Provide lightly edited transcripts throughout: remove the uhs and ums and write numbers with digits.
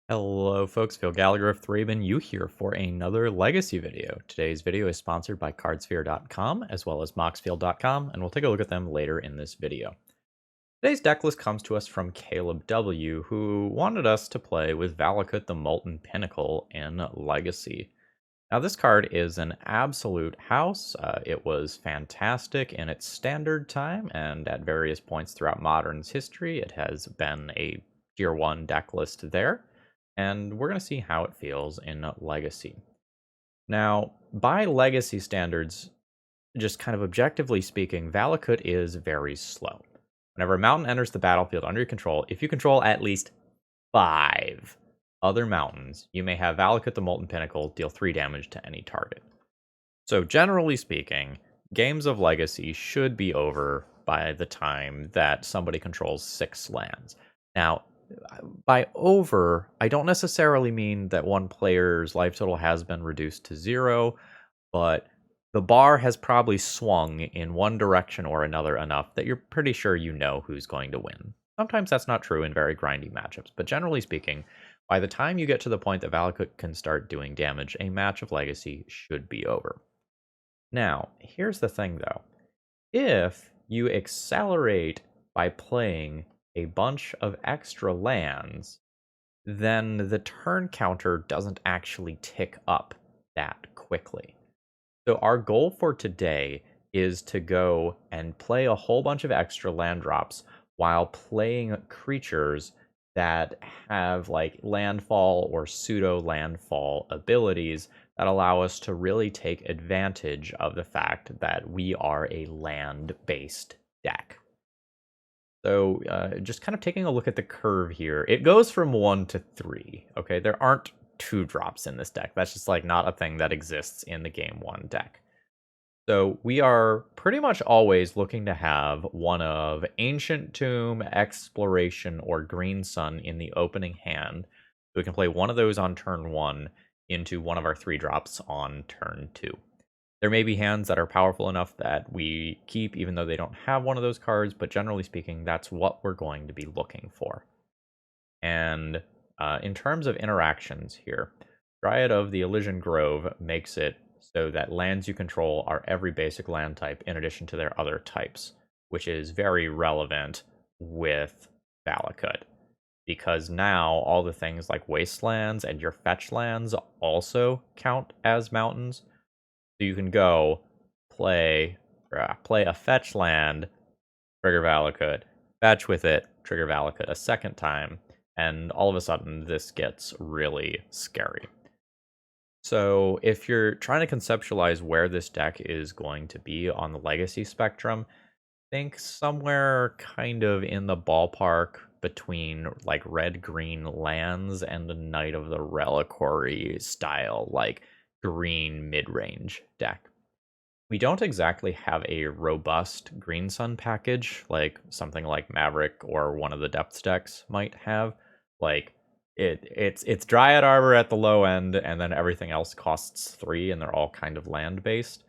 Hello folks, Phil Gallagher of ThrabenU here for another Legacy video. Today's video is sponsored by Cardsphere.com as well as Moxfield.com, and we'll take a look at them later in this video. Today's deck list comes to us from Caleb W, who wanted us to play with Valakut the Molten Pinnacle in Legacy. Now this card is an absolute house. It was fantastic in its standard time, and at various points throughout Modern's history, it has been a Tier 1 deck list there. And we're going to see how it feels in Legacy. Now, by Legacy standards, just kind of objectively speaking, Valakut is very slow. Whenever a mountain enters the battlefield under your control, if you control at least 5 other mountains, you may have Valakut the Molten Pinnacle deal 3 damage to any target. So generally speaking, games of Legacy should be over by the time that somebody controls 6 lands. Now, by over, I don't necessarily mean that one player's life total has been reduced to 0, but the bar has probably swung in one direction or another enough that you're pretty sure you know who's going to win. Sometimes that's not true in very grindy matchups, but generally speaking, by the time you get to the point that Valakut can start doing damage, a match of Legacy should be over. Now, here's the thing though. If you accelerate by playing a bunch of extra lands, then the turn counter doesn't actually tick up that quickly. So our goal for today is to go and play a whole bunch of extra land drops while playing creatures that have like landfall or pseudo landfall abilities that allow us to really take advantage of the fact that we are a land-based deck. So just kind of taking a look at the curve here, it goes from 1 to 3. Okay, there aren't 2 drops in this deck. That's just like not a thing that exists in the game 1 deck. So we are pretty much always looking to have one of Ancient Tomb, Exploration, or Green Sun in the opening hand. So we can play one of those on turn 1 into one of our 3 drops on turn 2. There may be hands that are powerful enough that we keep even though they don't have one of those cards, but generally speaking, that's what we're going to be looking for. And in terms of interactions here, Dryad of the Ilysian Grove makes it so that lands you control are every basic land type in addition to their other types, which is very relevant with Valakut. Because now all the things like Wastelands and your fetch lands also count as mountains. So you can go play a fetch land, trigger Valakut, fetch with it, trigger Valakut a second time, and all of a sudden this gets really scary. So if you're trying to conceptualize where this deck is going to be on the Legacy spectrum, think somewhere kind of in the ballpark between like red-green lands and the Knight of the Reliquary style, like green mid-range deck. We don't exactly have a robust Green Sun package like something like Maverick or one of the Depths decks might have. Like it's Dryad Arbor at the low end, and then everything else costs 3, and they're all kind of land-based.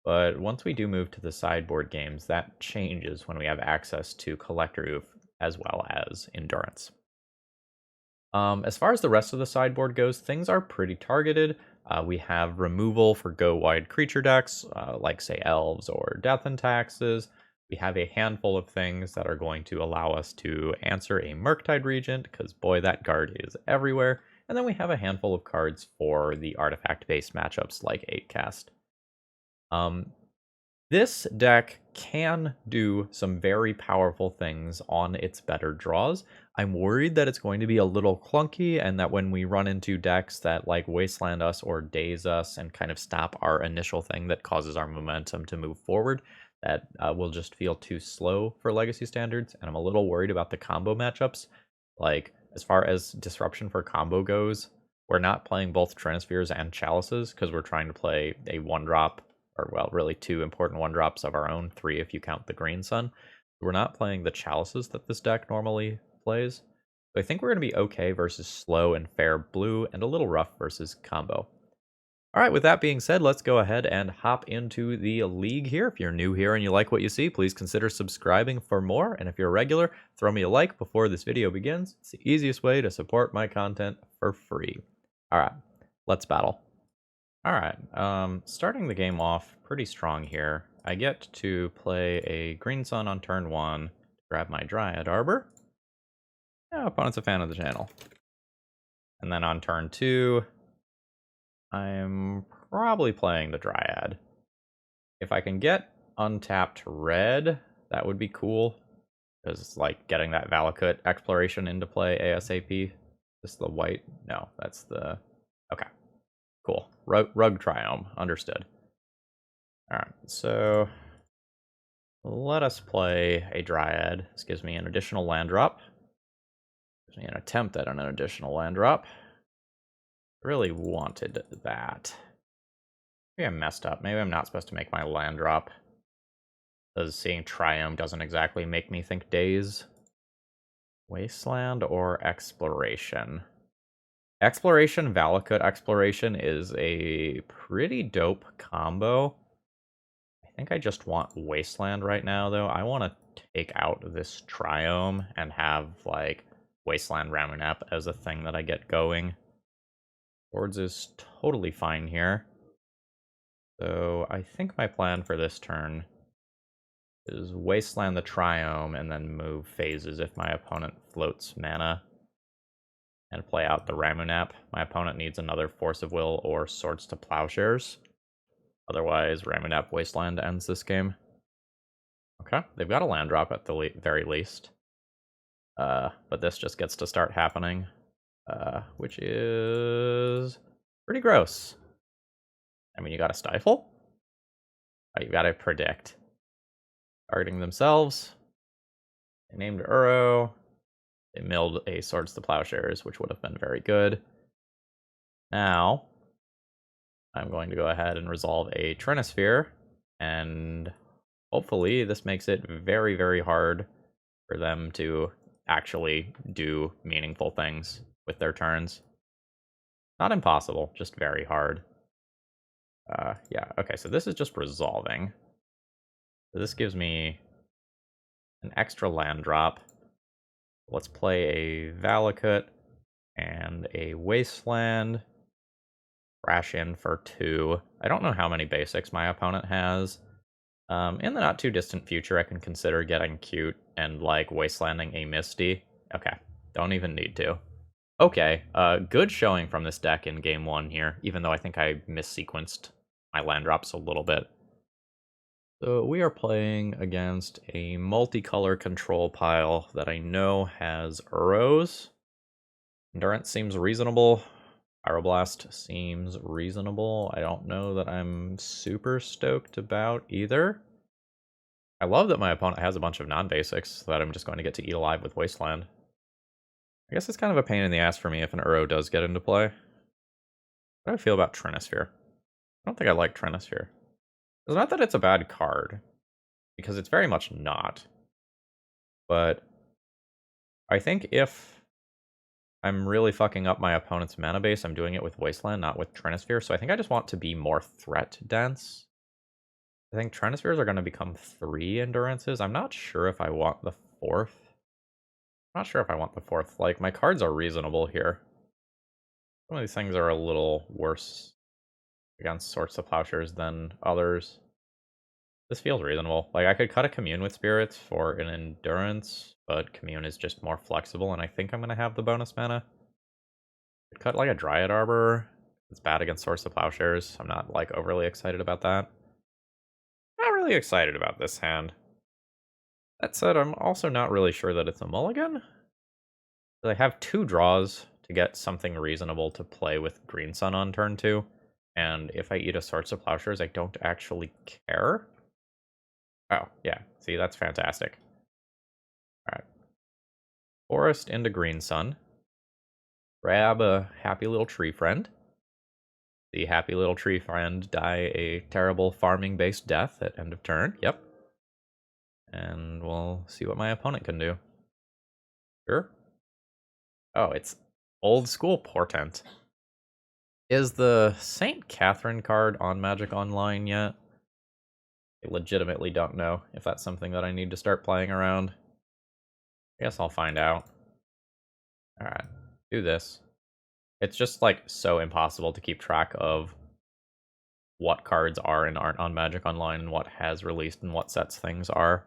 But once we do move to the sideboard games, that changes when we have access to Collector Oof as well as Endurance. As far as the rest of the sideboard goes, things are pretty targeted. We have removal for go-wide creature decks, like, say, Elves or Death and Taxes. We have a handful of things that are going to allow us to answer a Murktide Regent, because, boy, that card is everywhere. And then we have a handful of cards for the artifact-based matchups like 8-cast. This deck can do some very powerful things on its better draws. I'm worried that it's going to be a little clunky and that when we run into decks that like Wasteland us or Daze us and kind of stop our initial thing that causes our momentum to move forward, that will just feel too slow for Legacy standards. And I'm a little worried about the combo matchups. Like, as far as disruption for combo goes, we're not playing both Transfers and Chalices because we're trying to play a 1-drop, or well, really 2 important 1-drops of our own, 3 if you count the Green Sun. We're not playing the Chalices that this deck normally plays. So I think we're going to be okay versus slow and fair blue, and a little rough versus combo. Alright, with that being said, let's go ahead and hop into the league here. If you're new here and you like what you see, please consider subscribing for more. And if you're a regular, throw me a like before this video begins. It's the easiest way to support my content for free. Alright, let's battle. Alright, starting the game off pretty strong here. I get to play a Green Sun on turn 1, grab my Dryad Arbor. Yeah, opponent's a fan of the channel. And then on turn 2, I'm probably playing the Dryad. If I can get untapped red, that would be cool. Because, like, getting that Valakut Exploration into play ASAP. This is the white? No, that's the... Okay, cool. Rug Triome, understood. Alright, so... let us play a Dryad. This gives me an additional land drop. Gives me an attempt at an additional land drop. Really wanted that. Maybe I messed up. Maybe I'm not supposed to make my land drop. Because seeing Triome doesn't exactly make me think days. Wasteland or Exploration? Exploration, Valakut Exploration is a pretty dope combo. I think I just want Wasteland right now, though. I want to take out this Triome and have, like, Wasteland Ramunap as a thing that I get going. Boards is totally fine here. So I think my plan for this turn is Wasteland the Triome and then move phases if my opponent floats mana and play out the Ramunap. My opponent needs another Force of Will or Swords to Plowshares. Otherwise, Ramunap Wasteland ends this game. Okay, they've got a land drop at the very least. But this just gets to start happening, which is pretty gross. I mean, you gotta Stifle? Oh, you gotta Predict. Targeting themselves. They named Uro. They milled a Swords to Plowshares, which would have been very good. Now, I'm going to go ahead and resolve a Trinisphere, and hopefully this makes it very, very hard for them to actually do meaningful things with their turns. Not impossible, just very hard. Yeah, okay, so this is just resolving. So this gives me an extra land drop. Let's play a Valakut and a Wasteland. Crash in for 2. I don't know how many basics my opponent has. In the not too distant future, I can consider getting cute and, like, Wastelanding a Misty. Okay, don't even need to. Okay, good showing from this deck in game 1 here, even though I think I missequenced my land drops a little bit. So we are playing against a multicolor control pile that I know has Uros. Endurance seems reasonable. Pyroblast seems reasonable. I don't know that I'm super stoked about either. I love that my opponent has a bunch of non-basics that I'm just going to get to eat alive with Wasteland. I guess it's kind of a pain in the ass for me if an Uro does get into play. How do I feel about Trinisphere? I don't think I like Trinisphere. It's not that it's a bad card, because it's very much not. But I think if I'm really fucking up my opponent's mana base, I'm doing it with Wasteland, not with Trinisphere, so I think I just want to be more threat dense. I think Trinispheres are going to become 3 endurances. I'm not sure if I want the 4th. I'm not sure if I want the 4th. Like, my cards are reasonable here. Some of these things are a little worse against Swords to Plowshares than others. This feels reasonable. Like, I could cut a Commune with Spirits for an endurance, but Commune is just more flexible, and I think I'm going to have the bonus mana. Could cut, like, a Dryad Arbor. It's bad against Swords to Plowshares. I'm not, like, overly excited about that. Not really excited about this hand. That said, I'm also not really sure that it's a mulligan. I have 2 draws to get something reasonable to play with Green Sun on turn 2. And if I eat a Swords to Plowshares, I don't actually care. Oh, yeah. See, that's fantastic. Alright. Forest into Green Sun. Grab a happy little tree friend. The happy little tree friend die a terrible farming-based death at end of turn. Yep. And we'll see what my opponent can do. Sure. Oh, it's old school Portent. Is the St. Catherine card on Magic Online yet? I legitimately don't know if that's something that I need to start playing around. I guess I'll find out. Alright, do this. It's just, like, so impossible to keep track of what cards are and aren't on Magic Online and what has released and what sets things are,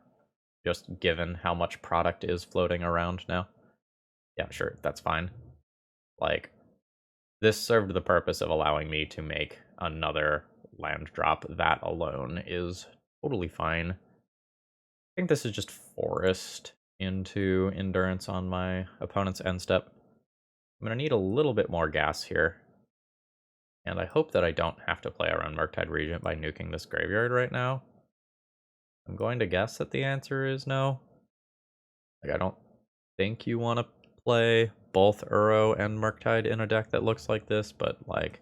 just given how much product is floating around now. Yeah, sure, that's fine. Like, this served the purpose of allowing me to make another land drop. That alone is totally fine. I think this is just forest into endurance on my opponent's end step. I'm going to need a little bit more gas here. And I hope that I don't have to play around Murktide Regent by nuking this graveyard right now. I'm going to guess that the answer is no. Like, I don't think you want to play both Uro and Murktide in a deck that looks like this, but, like,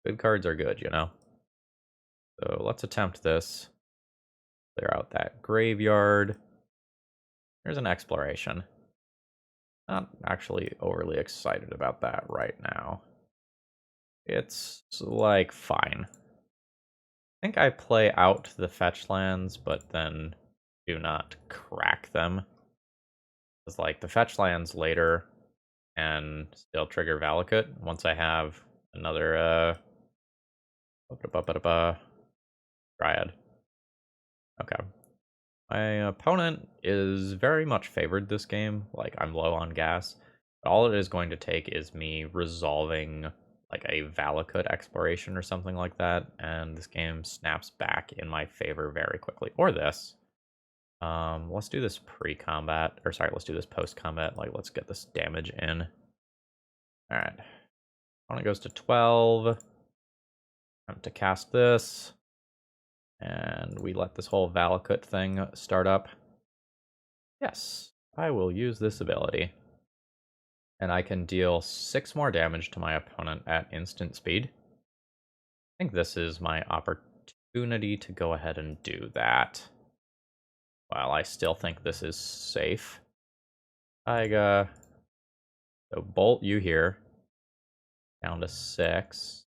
good cards are good, you know? So let's attempt this. Clear out that graveyard. Here's an exploration. Not actually overly excited about that right now. It's, like, fine. I think I play out the fetch lands, but then do not crack them. It's like the fetch lands later and still trigger Valakut once I have another Dryad. Okay. My opponent is very much favored this game. Like, I'm low on gas. But all it is going to take is me resolving like a Valakut exploration or something like that, and this game snaps back in my favor very quickly. Or this. Let's do this pre-combat, or sorry, let's do this post-combat. Like, let's get this damage in. All right. Opponent goes to 12. Time to cast this. And we let this whole Valakut thing start up. Yes, I will use this ability. And I can deal 6 more damage to my opponent at instant speed. I think this is my opportunity to go ahead and do that. While I still think this is safe. So bolt you here. Down to 6.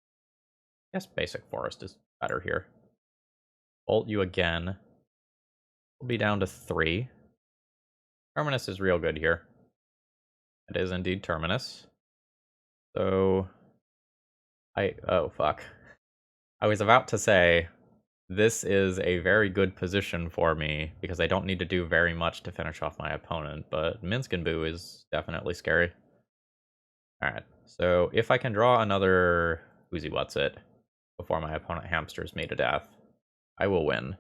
I guess basic forest is better here. Bolt you again. We'll be down to 3. Terminus is real good here. It is indeed Terminus. So oh fuck. I was about to say this is a very good position for me because I don't need to do very much to finish off my opponent, but Minsk and Boo is definitely scary. Alright, so if I can draw another Woozy What's It before my opponent hamsters me to death, I will win.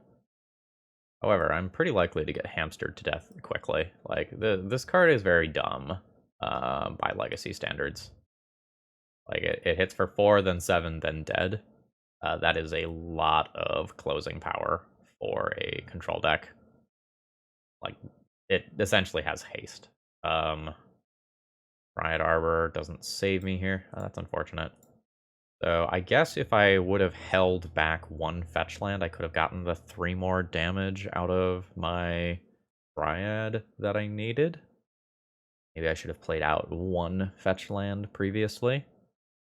However, I'm pretty likely to get hamstered to death quickly. Like, this card is very dumb by Legacy standards. Like, it hits for 4, then 7, then dead. That is a lot of closing power for a control deck. Like, it essentially has haste. Dryad Arbor doesn't save me here. Oh, that's unfortunate. So I guess if I would have held back 1 fetch land, I could have gotten the 3 more damage out of my Dryad that I needed. Maybe I should have played out 1 fetch land previously.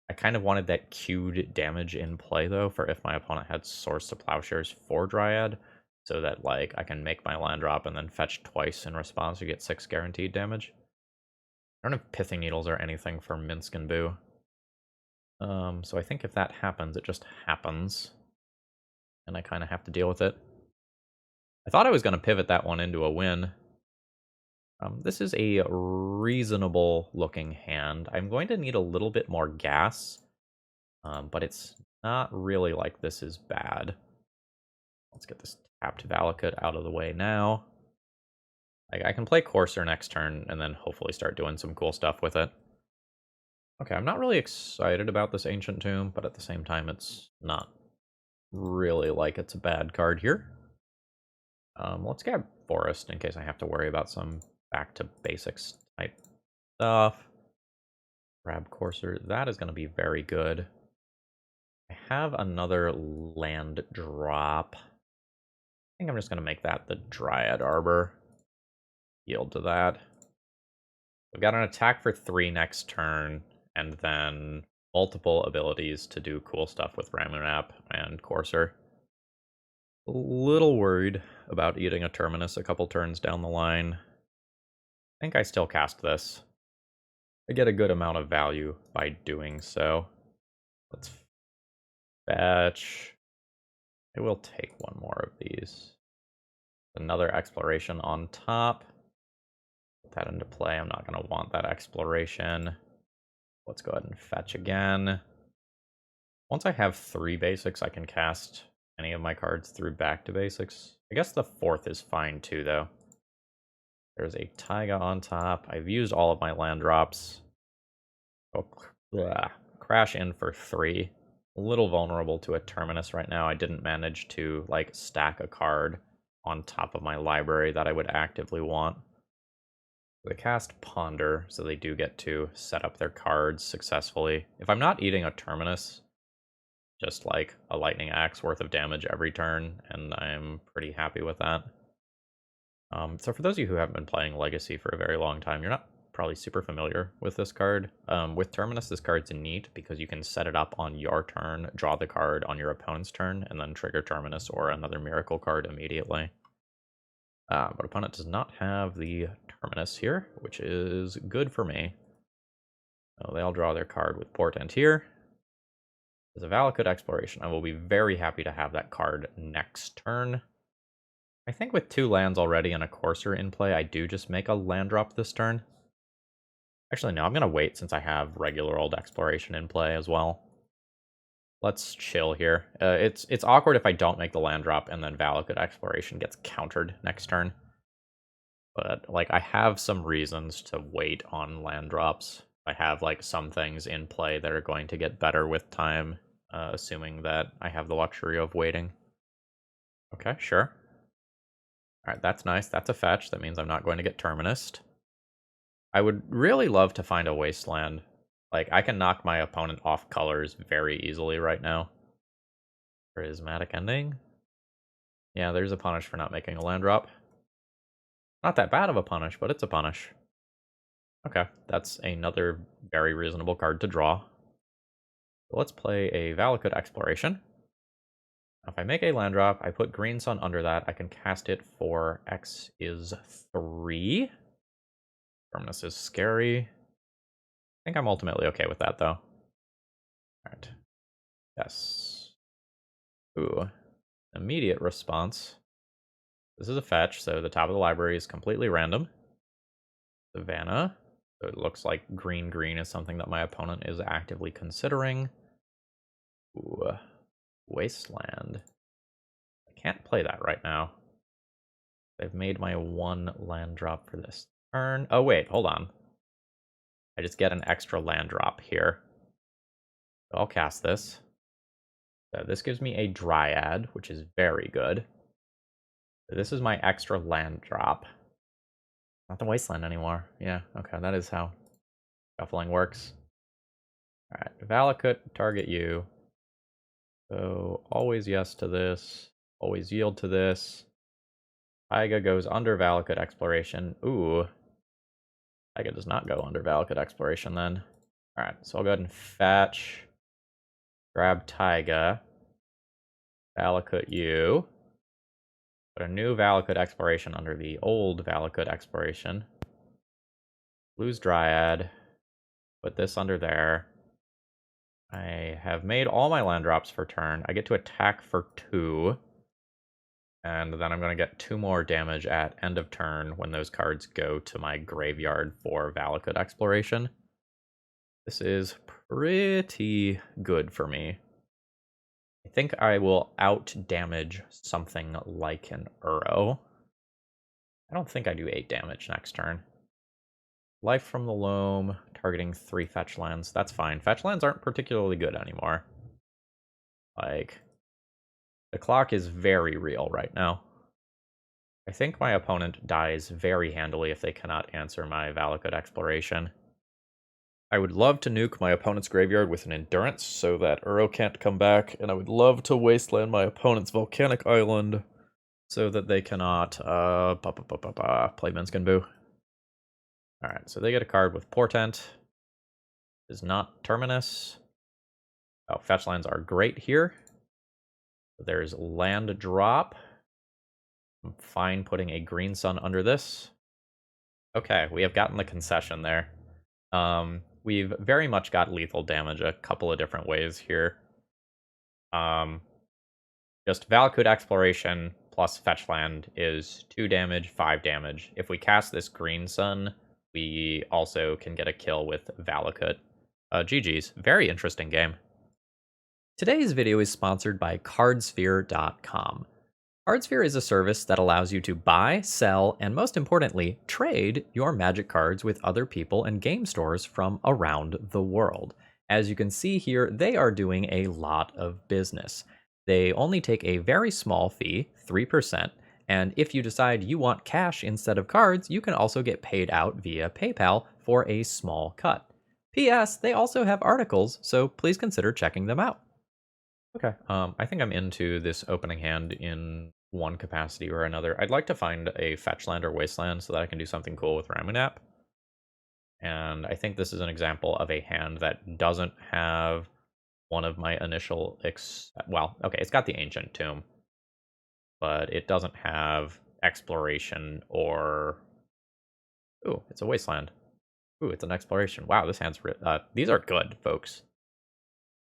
I kind of wanted that queued damage in play, though, for if my opponent had Swords to Plowshares for Dryad, so that, like, I can make my land drop and then fetch twice in response to get 6 guaranteed damage. I don't have Pithing Needles or anything for Minsk and Boo. So I think if that happens, it just happens. And I kind of have to deal with it. I thought I was going to pivot that one into a win. This is a reasonable looking hand. I'm going to need a little bit more gas. But it's not really like this is bad. Let's get this tapped Valakut out of the way now. I can play Courser next turn and then hopefully start doing some cool stuff with it. Okay, I'm not really excited about this Ancient Tomb, but at the same time, it's not really like it's a bad card here. Let's grab Forest in case I have to worry about some back to basics type stuff. Grab Courser. That is going to be very good. I have another land drop. I think I'm just going to make that the Dryad Arbor. Yield to that. We've got an attack for 3 next turn, and then multiple abilities to do cool stuff with Ramunap and Courser. A little worried about eating a Terminus a couple turns down the line. I think I still cast this. I get a good amount of value by doing so. Let's fetch. I will take one more of these. Another Exploration on top. Put that into play. I'm not going to want that Exploration. Let's go ahead and fetch again. Once I have 3 basics, I can cast any of my cards through back to basics. I guess the 4th is fine too, though. There's a Taiga on top. I've used all of my land drops. Oh, crash in for 3. A little vulnerable to a Terminus right now. I didn't manage to like stack a card on top of my library that I would actively want. They cast Ponder, so they do get to set up their cards successfully. If I'm not eating a Terminus, just like a Lightning Axe worth of damage every turn, and I'm pretty happy with that. So for those of you who haven't been playing Legacy for a very long time, you're not probably super familiar with this card. With Terminus, this card's neat because you can set it up on your turn, draw the card on your opponent's turn, and then trigger Terminus or another Miracle card immediately. But opponent does not have the Terminus here, which is good for me. So they all draw their card with Portent here. There's a Valakut Exploration. I will be very happy to have that card next turn. I think with 2 lands already and a Courser in play, I do just make a land drop this turn. Actually, no, I'm going to wait since I have regular old Exploration in play as well. Let's chill here. It's awkward if I don't make the land drop and then Valakut Exploration gets countered next turn. But, like, I have some reasons to wait on land drops. I have, like, some things in play that are going to get better with time, assuming that I have the luxury of waiting. Okay, sure. Alright, that's nice. That's a fetch. That means I'm not going to get Terminused. I would really love to find a Wasteland. Like, I can knock my opponent off colors very easily right now. Prismatic Ending? Yeah, there's a punish for not making a land drop. Not that bad of a punish, but it's a punish. Okay, that's another very reasonable card to draw. So let's play a Valakut Exploration. If I make a land drop, I put Green Sun under that. I can cast it for X is 3. Terminus is scary. I think I'm ultimately okay with that, though. Alright. Yes. Ooh. Immediate response. This is a fetch, so the top of the library is completely random. Savannah. So it looks like green is something that my opponent is actively considering. Ooh. Wasteland. I can't play that right now. They've made my 1 land drop for this turn. Oh, wait, hold on. I just get an extra land drop here. So I'll cast this. So this gives me a Dryad, which is very good. So this is my extra land drop. Not the Wasteland anymore. Yeah, okay, that is how shuffling works. Alright, Valakut, target you. So always yes to this. Always yield to this. Taiga goes under Valakut Exploration. Ooh. Taiga does not go under Valakut Exploration then. Alright, so I'll go ahead and fetch. Grab Taiga. Valakut you. Put a new Valakut Exploration under the old Valakut Exploration. Lose Dryad. Put this under there. I have made all my land drops for turn. I get to attack for 2. And then I'm going to get 2 more damage at end of turn when those cards go to my graveyard for Valakut Exploration. This is pretty good for me. I think I will out-damage something like an Uro. I don't think I do 8 damage next turn. Life from the Loam, targeting 3 fetch lands. That's fine. Fetch lands aren't particularly good anymore. Like, the clock is very real right now. I think my opponent dies very handily if they cannot answer my Valakut Exploration. I would love to nuke my opponent's graveyard with an Endurance so that Uro can't come back, and I would love to Wasteland my opponent's Volcanic Island so that they cannot play Minskin Boo. Alright, so they get a card with Portent. Is not Terminus. Oh, fetch lands are great here. There's land drop. I'm fine putting a green sun under this. Okay, we have gotten the concession there. We've very much got lethal damage a couple of different ways here. Just Valakut Exploration plus fetch land is 2 damage, 5 damage. If we cast this green sun, we also can get a kill with Valakut. GG's. Very interesting game. Today's video is sponsored by Cardsphere.com. Cardsphere is a service that allows you to buy, sell, and most importantly, trade your Magic cards with other people and game stores from around the world. As you can see here, they are doing a lot of business. They only take a very small fee, 3%, and if you decide you want cash instead of cards, you can also get paid out via PayPal for a small cut. P.S. They also have articles, so please consider checking them out. Okay, I think I'm into this opening hand in one capacity or another. I'd like to find a fetch land or wasteland so that I can do something cool with Ramunap. And I think this is an example of a hand that doesn't have one of my initial well, okay, it's got the Ancient Tomb, but it doesn't have Exploration or... Ooh, it's a Wasteland. Ooh, it's an Exploration. Wow, this hand's... these are good, folks.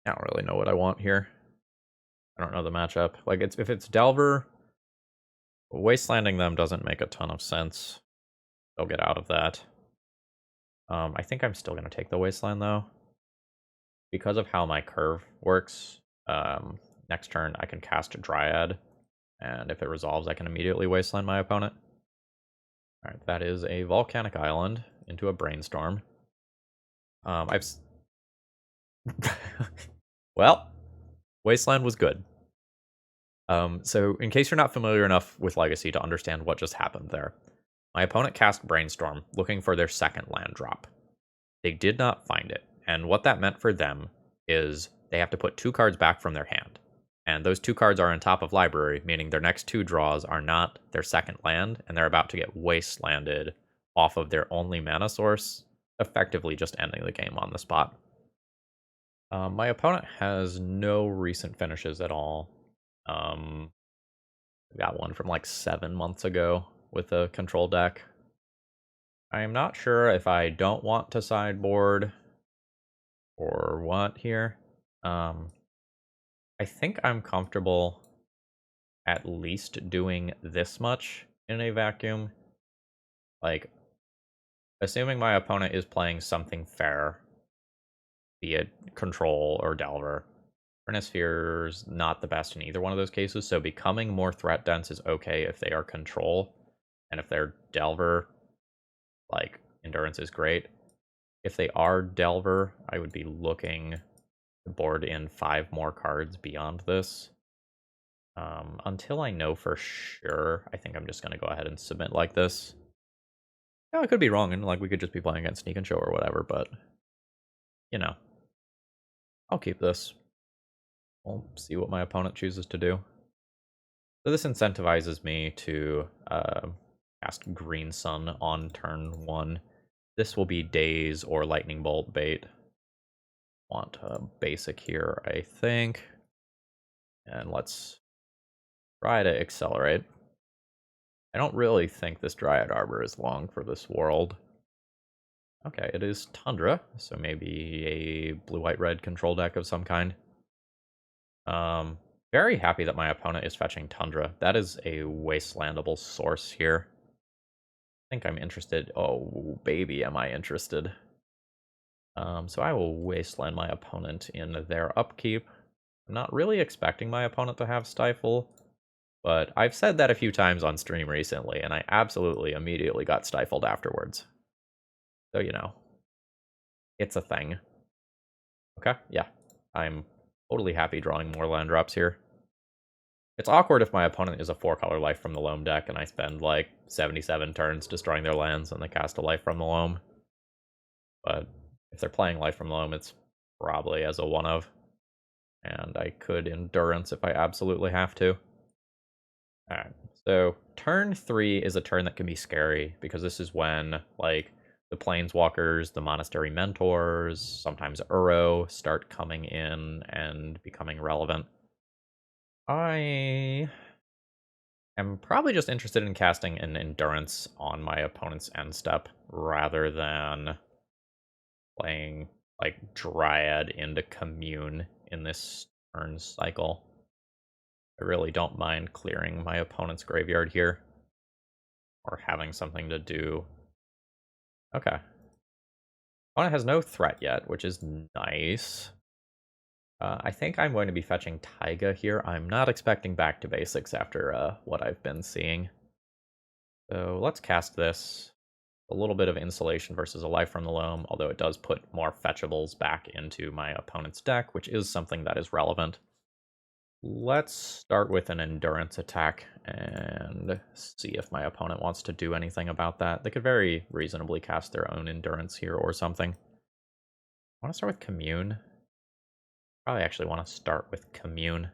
I don't really know what I want here. I don't know the matchup. Like, if it's Delver, wastelanding them doesn't make a ton of sense. They'll get out of that. I think I'm still going to take the Wasteland, though. Because of how my curve works, next turn I can cast Dryad, and if it resolves, I can immediately Wasteland my opponent. Alright, that is a Volcanic Island into a Brainstorm. Well, Wasteland was good. So in case you're not familiar enough with Legacy to understand what just happened there, my opponent cast Brainstorm looking for their second land drop. They did not find it, and what that meant for them is they have to put 2 cards back from their hand. And those 2 cards are on top of library, meaning their next 2 draws are not their second land, and they're about to get wastelanded off of their only mana source, effectively just ending the game on the spot. My opponent has no recent finishes at all. Got one from like 7 months ago with a control deck. I am not sure if I don't want to sideboard or what here. I think I'm comfortable at least doing this much in a vacuum. Like, assuming my opponent is playing something fair, be it control or Delver. Sphere's not the best in either one of those cases, so becoming more threat dense is okay if they are control, and if they're Delver, like, Endurance is great. If they are Delver, I would be looking to board in 5 more cards beyond this. Until I know for sure, I think I'm just going to go ahead and submit like this. Yeah, I could be wrong, and like we could just be playing against Sneak and Show or whatever, but, you know, I'll keep this. We'll see what my opponent chooses to do. So this incentivizes me to cast Green Sun on turn 1. This will be Daze or Lightning Bolt bait. Want a basic here, I think. And let's try to accelerate. I don't really think this Dryad Arbor is long for this world. Okay, it is Tundra, so maybe a blue-white-red control deck of some kind. Very happy that my opponent is fetching Tundra. That is a wastelandable source here. I think I'm interested. Oh, baby, am I interested. So I will wasteland my opponent in their upkeep. I'm not really expecting my opponent to have Stifle, but I've said that a few times on stream recently, and I absolutely immediately got stifled afterwards. So, you know, it's a thing. Okay, yeah, I'm totally happy drawing more land drops here. It's awkward if my opponent is a 4-color Life from the Loam deck and I spend like 77 turns destroying their lands and they cast a Life from the Loam. But if they're playing Life from the Loam, it's probably as a 1-of. And I could Endurance if I absolutely have to. Alright, so turn 3 is a turn that can be scary because this is when, like, the Planeswalkers, the Monastery Mentors, sometimes Uro start coming in and becoming relevant. I am probably just interested in casting an Endurance on my opponent's end step rather than playing like Dryad into Commune in this turn cycle. I really don't mind clearing my opponent's graveyard here or having something to do. Okay. Opponent has no threat yet, which is nice. I think I'm going to be fetching Taiga here. I'm not expecting back to basics after what I've been seeing. So let's cast this. A little bit of insulation versus a Life from the Loam, although it does put more fetchables back into my opponent's deck, which is something that is relevant. Let's start with an Endurance attack and see if my opponent wants to do anything about that. They could very reasonably cast their own Endurance here or something. I want to start with Commune. Probably actually want to start with Commune.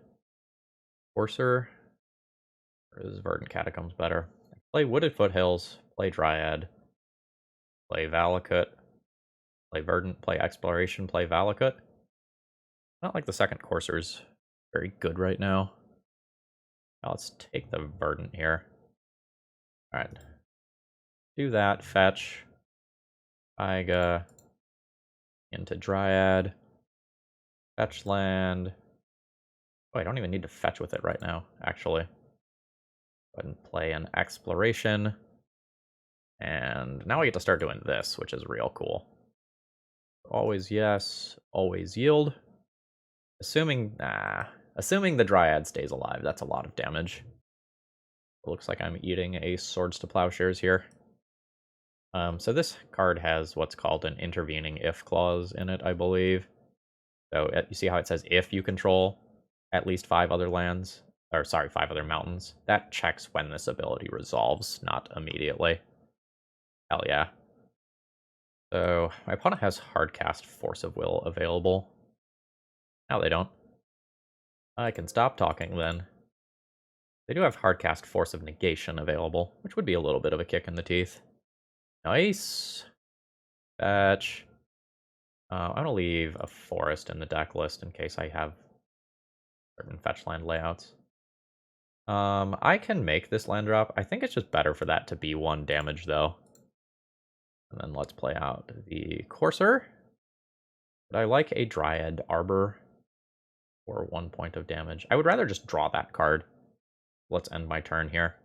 Courser. Or is Verdant Catacombs better? Play Wooded Foothills, play Dryad, play Valakut, play Verdant, play Exploration, play Valakut. Not like the second Courser's very good right now. Now let's take the Verdant here. Alright. Do that, fetch. Taiga. Into Dryad. Fetch land. Oh, I don't even need to fetch with it right now, actually. Go ahead and play an Exploration. And now I get to start doing this, which is real cool. Always yes, always yield. Assuming the Dryad stays alive, that's a lot of damage. It looks like I'm eating a Swords to Plowshares here. So this card has what's called an intervening if clause in it, I believe. So you see how it says if you control at least 5 other lands, or sorry, 5 other mountains. That checks when this ability resolves, not immediately. Hell yeah. So my opponent has Hardcast Force of Will available. Now they don't. I can stop talking then. They do have Hardcast Force of Negation available, which would be a little bit of a kick in the teeth. Nice. Fetch. I'm going to leave a forest in the deck list in case I have certain fetch land layouts. I can make this land drop. I think it's just better for that to be 1 damage, though. And then let's play out the Courser. But I like a Dryad Arbor for 1 point of damage. I would rather just draw that card. Let's end my turn here.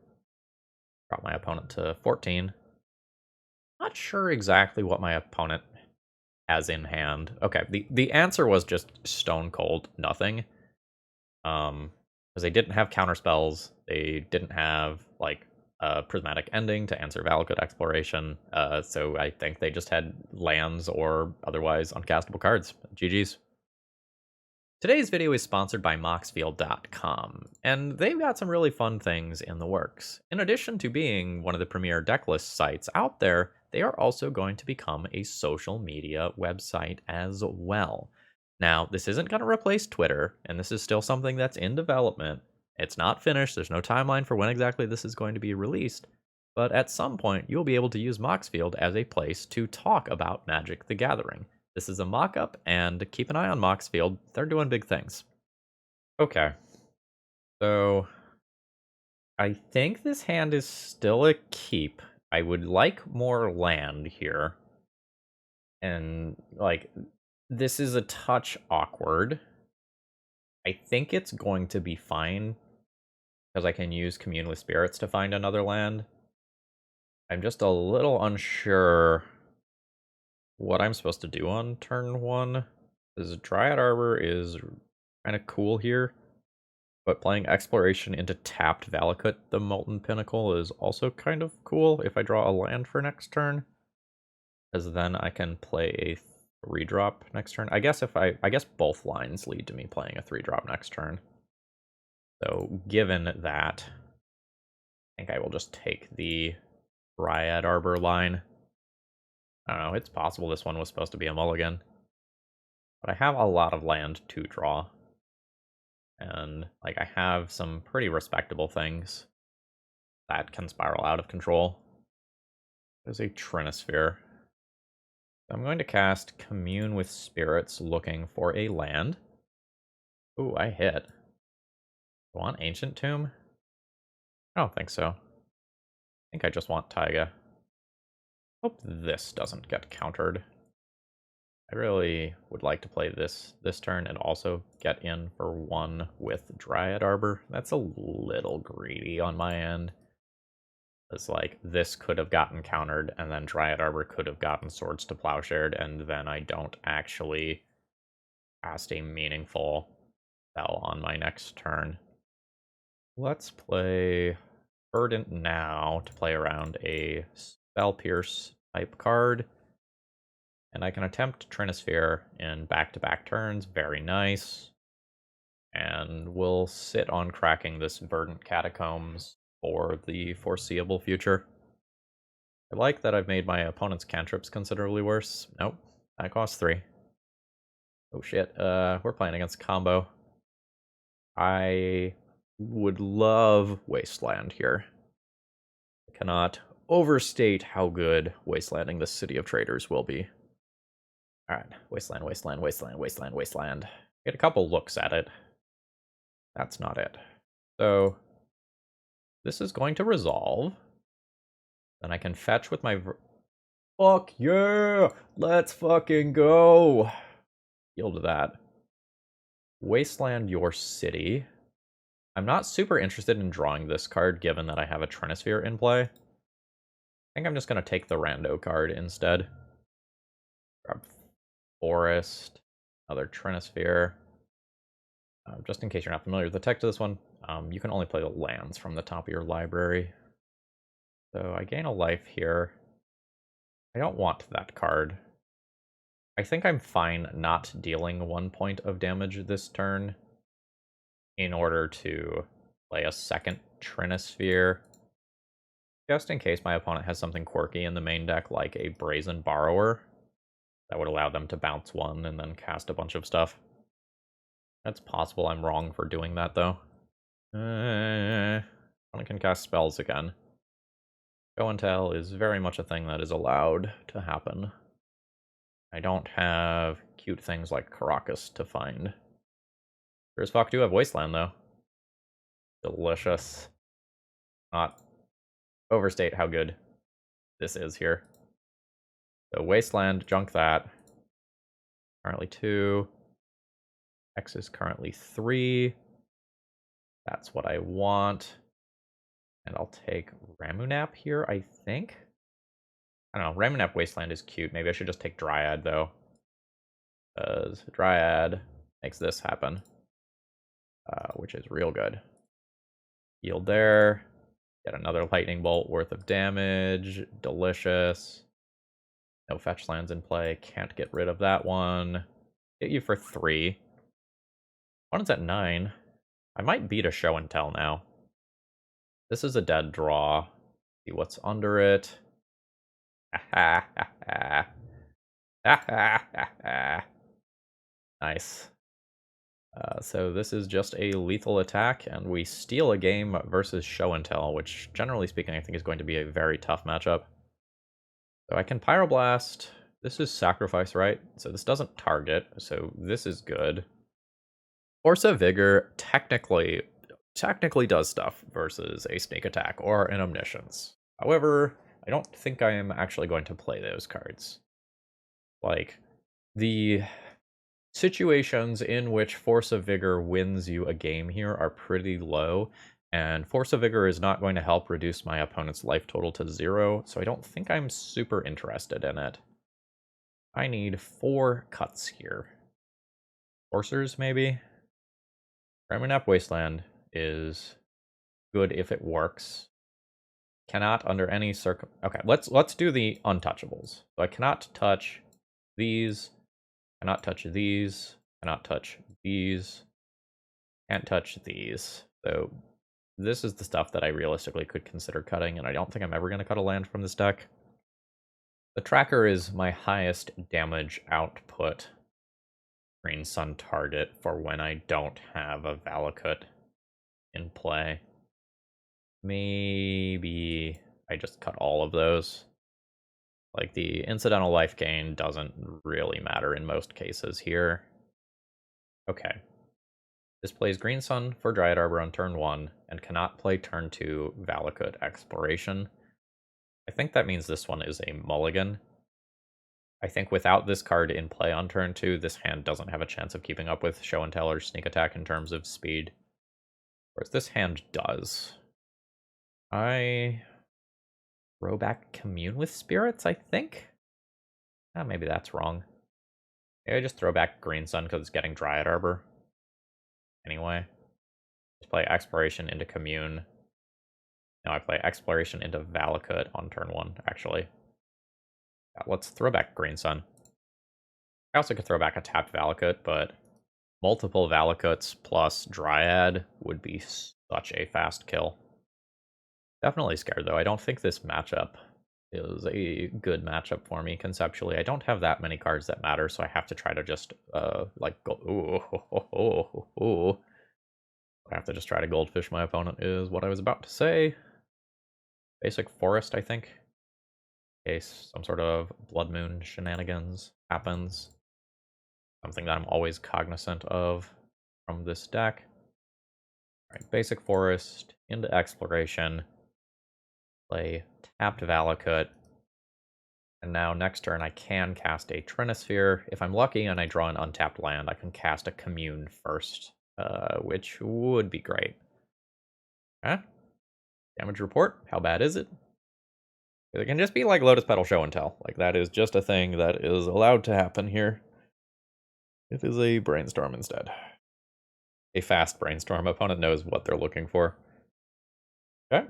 Drop my opponent to 14. Not sure exactly what my opponent has in hand. Okay, the answer was just stone cold nothing. Because they didn't have counter spells. They didn't have like a prismatic ending to answer Valakut Exploration. So I think they just had lands or otherwise uncastable cards. GG's. Today's video is sponsored by Moxfield.com, and they've got some really fun things in the works. In addition to being one of the premier decklist sites out there, they are also going to become a social media website as well. Now, this isn't going to replace Twitter, and this is still something that's in development. It's not finished, there's no timeline for when exactly this is going to be released, but at some point, you'll be able to use Moxfield as a place to talk about Magic the Gathering. This is a mock-up, and keep an eye on Moxfield. They're doing big things. Okay. So, I think this hand is still a keep. I would like more land here. And, like, this is a touch awkward. I think it's going to be fine, because I can use Commune with Spirits to find another land. I'm just a little unsure what I'm supposed to do on turn 1. This Dryad Arbor is kind of cool here, but playing Exploration into tapped Valakut, the Molten Pinnacle, is also kind of cool if I draw a land for next turn, because then I can play a 3-drop next turn. I guess both lines lead to me playing a 3-drop next turn. So given that, I think I will just take the Dryad Arbor line. I don't know, it's possible this one was supposed to be a mulligan. But I have a lot of land to draw. And, like, I have some pretty respectable things that can spiral out of control. There's a Trinisphere. I'm going to cast Commune with Spirits, looking for a land. Ooh, I hit. I want Ancient Tomb? I don't think so. I think I just want Taiga. Hope this doesn't get countered. I really would like to play this turn and also get in for one with Dryad Arbor. That's a little greedy on my end. It's like, this could have gotten countered, and then Dryad Arbor could have gotten Swords to Plowshared, and then I don't actually cast a meaningful spell on my next turn. Let's play Verdant now to play around a Spell Pierce type card. And I can attempt Trinisphere in back-to-back turns. Very nice. And we'll sit on cracking this Verdant Catacombs for the foreseeable future. I like that I've made my opponent's cantrips considerably worse. Nope, that costs 3. Oh shit, we're playing against combo. I would love Wasteland here. I cannot overstate how good Wastelanding this City of Traders will be. Alright, Wasteland, Wasteland, Wasteland, Wasteland, Wasteland. Get a couple looks at it. That's not it. So, this is going to resolve. Then I can fetch with my... Fuck yeah! Let's fucking go! Yield to that. Wasteland your city. I'm not super interested in drawing this card, given that I have a Trinisphere in play. I think I'm just going to take the Rando card instead. Grab Forest, another Trinisphere. Just in case you're not familiar with the text of this one, you can only play the lands from the top of your library. So I gain a life here. I don't want that card. I think I'm fine not dealing 1 point of damage this turn in order to play a second Trinisphere, just in case my opponent has something quirky in the main deck, like a Brazen Borrower, that would allow them to bounce 1 and then cast a bunch of stuff. That's possible. I'm wrong for doing that, though. Opponent can cast spells again. Show and tell is very much a thing that is allowed to happen. I don't have cute things like Caracas to find. Sure as fuck do have Wasteland, though. Delicious. Not overstate how good this is here. So Wasteland, junk that. Currently 2. X is currently 3. That's what I want. And I'll take Ramunap here, I think. I don't know, Ramunap Wasteland is cute. Maybe I should just take Dryad, though. Because Dryad makes this happen. Which is real good. Yield there. Get another Lightning Bolt worth of damage. Delicious. No fetch lands in play. Can't get rid of that one. Hit you for 3. One's at 9. I might beat a show and tell now. This is a dead draw. See what's under it. Nice. So this is just a lethal attack, and we steal a game versus show and tell, which generally speaking I think is going to be a very tough matchup. So I can Pyroblast. This is sacrifice, right? So this doesn't target, so this is good. Force of Vigor technically does stuff versus a Sneak Attack or an Omniscience. However, I don't think I am actually going to play those cards. Like, the situations in which Force of Vigor wins you a game here are pretty low, and Force of Vigor is not going to help reduce my opponent's life total to 0, so I don't think I'm super interested in it. I need 4 cuts here. Forcers, maybe? Ramunap Wasteland is good if it works. Cannot under any Okay, let's do the untouchables. So I cannot touch these, cannot touch these, cannot touch these, can't touch these. So this is the stuff that I realistically could consider cutting, and I don't think I'm ever going to cut a land from this deck. The tracker is my highest damage output Green Sun target for when I don't have a Valakut in play. Maybe I just cut all of those. Like, the incidental life gain doesn't really matter in most cases here. Okay. This plays Green Sun for Dryad Arbor on turn 1, and cannot play turn 2 Valakut Exploration. I think that means this one is a mulligan. I think without this card in play on turn 2, this hand doesn't have a chance of keeping up with Show and Tell or Sneak Attack in terms of speed. Whereas this hand does. I throw back Commune with Spirits, I think? Maybe that's wrong. Maybe I just throw back Green Sun because it's getting Dryad Arbor. Anyway. Just play Exploration into Commune. Now I play Exploration into Valakut on turn 1, actually. Yeah, let's throw back Green Sun. I also could throw back a tapped Valakut, but multiple Valakuts plus Dryad would be such a fast kill. Definitely scared, though. I don't think this matchup is a good matchup for me conceptually. I don't have that many cards that matter, so I have to try to just, like, go... Ooh. I have to just try to goldfish my opponent is what I was about to say. Basic Forest, I think. In case some sort of Blood Moon shenanigans happens. Something that I'm always cognizant of from this deck. Alright, Basic Forest into Exploration. Play tapped Valakut. And now next turn I can cast a Trinisphere. If I'm lucky and I draw an untapped land, I can cast a Commune first, which would be great. Okay. Damage report, how bad is it? It can just be like Lotus Petal Show and Tell. Like, that is just a thing that is allowed to happen here. It is a Brainstorm instead. A fast Brainstorm. Opponent knows what they're looking for. Okay.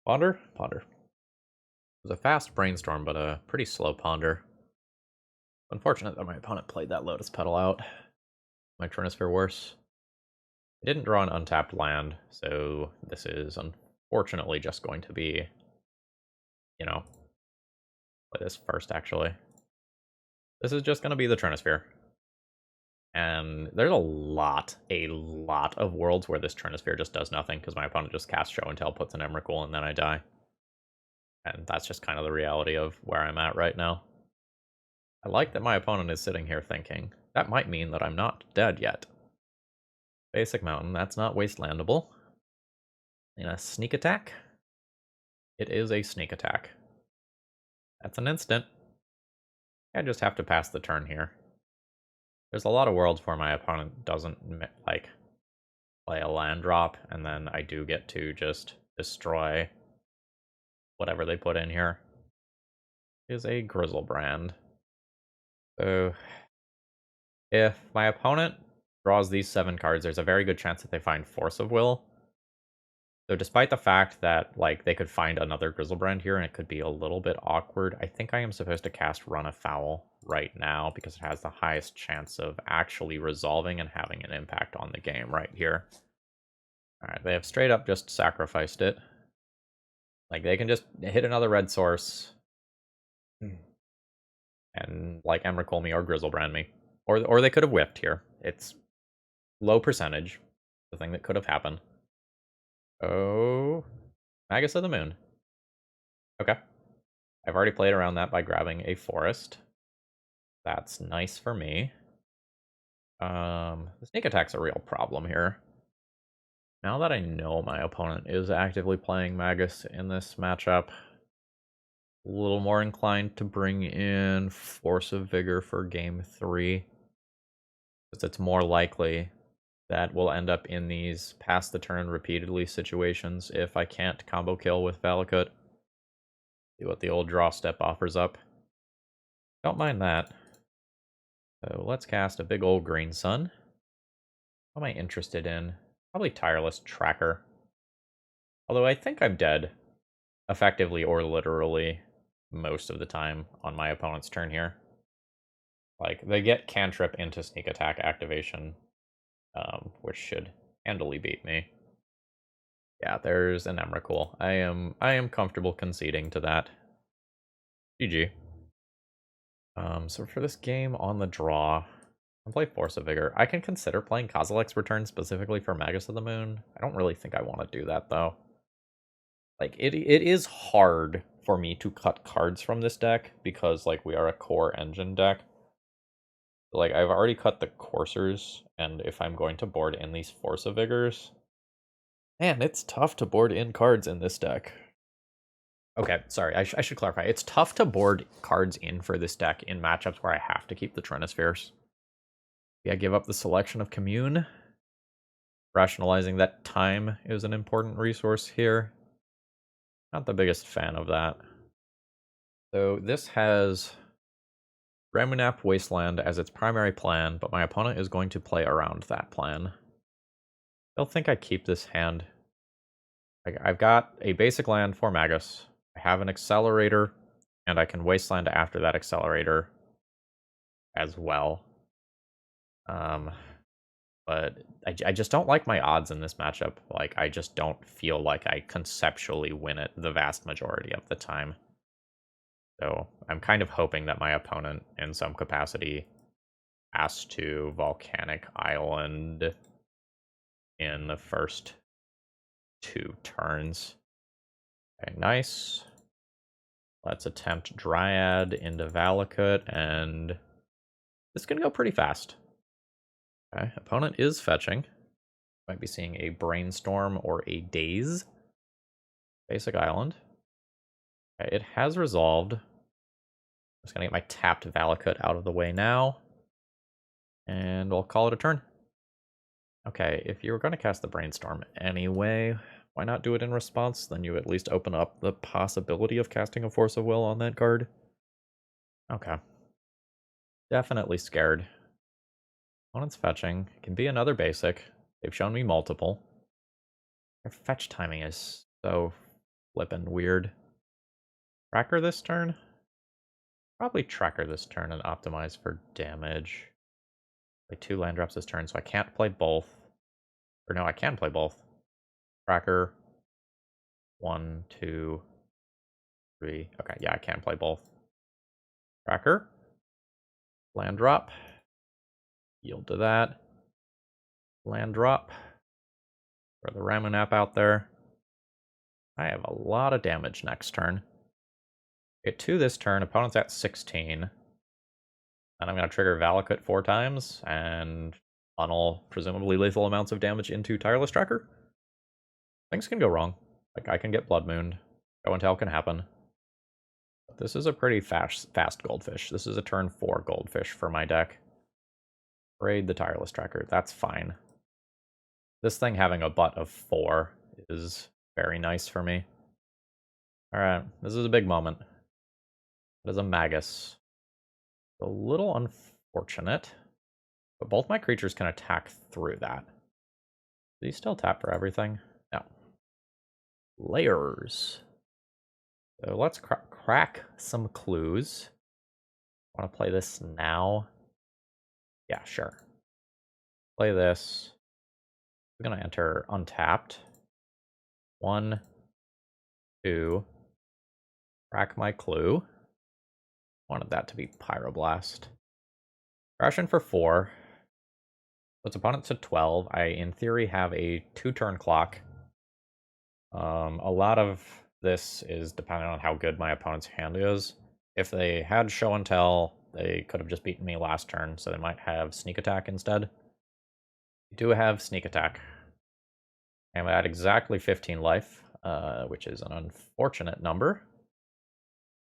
Ponder. It was a fast Brainstorm, but a pretty slow Ponder. Unfortunate that my opponent played that Lotus Petal out. My Trinisphere worse. I didn't draw an untapped land, so this is unfortunately just going to be, you know, play this first, actually. This is just going to be the Trinisphere. And there's a lot of worlds where this Trinisphere just does nothing, because my opponent just casts Show and Tell, puts an Emrakul, and then I die. And that's just kind of the reality of where I'm at right now. I like that my opponent is sitting here thinking, that might mean that I'm not dead yet. Basic Mountain, that's not wastelandable. In a Sneak Attack? It is a Sneak Attack. That's an instant. I just have to pass the turn here. There's a lot of worlds where my opponent doesn't, like, play a land drop, and then I do get to just destroy whatever they put in here. It is a Grizzlebrand. So, if my opponent draws these 7 cards, there's a very good chance that they find Force of Will. So despite the fact that, like, they could find another Grizzlebrand here and it could be a little bit awkward, I think I am supposed to cast Run Afoul right now because it has the highest chance of actually resolving and having an impact on the game right here. Alright, they have straight up just sacrificed it. Like, they can just hit another red source and, like, Emrakul me or Grizzlebrand me. Or they could have whipped here. It's low percentage, the thing that could have happened. Oh, Magus of the Moon. Okay. I've already played around that by grabbing a forest. That's nice for me. The sneak attack's a real problem here. Now that I know my opponent is actively playing Magus in this matchup, a little more inclined to bring in Force of Vigor for game 3. Because it's more likely that we'll end up in these pass the turn repeatedly situations if I can't combo kill with Valakut. See what the old draw step offers up. Don't mind that. So let's cast a big old Green Sun. What am I interested in? Probably Tireless Tracker. Although I think I'm dead, effectively or literally, most of the time on my opponent's turn here. Like, they get cantrip into sneak attack activation, which should handily beat me. Yeah, there's an Emrakul. I am comfortable conceding to that. GG. So for this game on the draw, I'll play Force of Vigor. I can consider playing Kozilek's Return specifically for Magus of the Moon. I don't really think I want to do that, though. Like, it is hard for me to cut cards from this deck because, like, we are a core engine deck. Like, I've already cut the coursers, and if I'm going to board in these Force of Vigors, man, it's tough to board in cards in this deck. Okay, sorry, I should clarify. It's tough to board cards in for this deck in matchups where I have to keep the Trinispheres. Yeah, give up the Selection of Commune. Rationalizing that time is an important resource here. Not the biggest fan of that. So this has Ramunap Wasteland as its primary plan, but my opponent is going to play around that plan. I don't think I keep this hand. I've got a basic land for Magus. I have an accelerator, and I can Wasteland after that accelerator as well. But I just don't like my odds in this matchup. Like, I just don't feel like I conceptually win it the vast majority of the time. So I'm kind of hoping that my opponent, in some capacity, has to Volcanic Island in the first 2 turns. Okay, nice. Let's attempt Dryad into Valakut, and this can go pretty fast. Okay, opponent is fetching. Might be seeing a Brainstorm or a Daze. Basic Island. Okay, it has resolved. I'm just gonna get my tapped Valakut out of the way now. And we'll call it a turn. Okay, if you were going to cast the Brainstorm anyway, why not do it in response? Then you at least open up the possibility of casting a Force of Will on that card. Okay. Definitely scared. Opponent's fetching. It can be another basic. They've shown me multiple. Their fetch timing is so flippin' weird. Tracker this turn? Probably Tracker this turn and optimize for damage. Play 2 land drops this turn, so I can't play both. Or no, I can play both. Tracker. 1, 2, 3. Okay, yeah, I can play both. Tracker. Land drop. Yield to that. Land drop. Throw the Ramunap out there. I have a lot of damage next turn. Get 2 this turn. Opponent's at 16. And I'm going to trigger Valakut 4 times and funnel presumably lethal amounts of damage into Tireless Tracker. Things can go wrong. Like, I can get Blood Mooned. Show and Tell can happen. But this is a pretty fast Goldfish. This is a turn 4 Goldfish for my deck. Raid the Tireless Tracker. That's fine. This thing having a butt of 4 is very nice for me. Alright, this is a big moment. It is a Magus. A little unfortunate, but both my creatures can attack through that. Do you still tap for everything? No. Layers. So let's crack some clues. Want to play this now? Yeah, sure. Play this. I'm going to enter untapped. 1, 2. Crack my clue. Wanted that to be Pyroblast. Crash in for 4. Puts opponent to 12. I, in theory, have a 2-turn clock. A lot of this is dependent on how good my opponent's hand is. If they had Show and Tell, they could have just beaten me last turn, so they might have Sneak Attack instead. I do have Sneak Attack. I'm at exactly 15 life, which is an unfortunate number.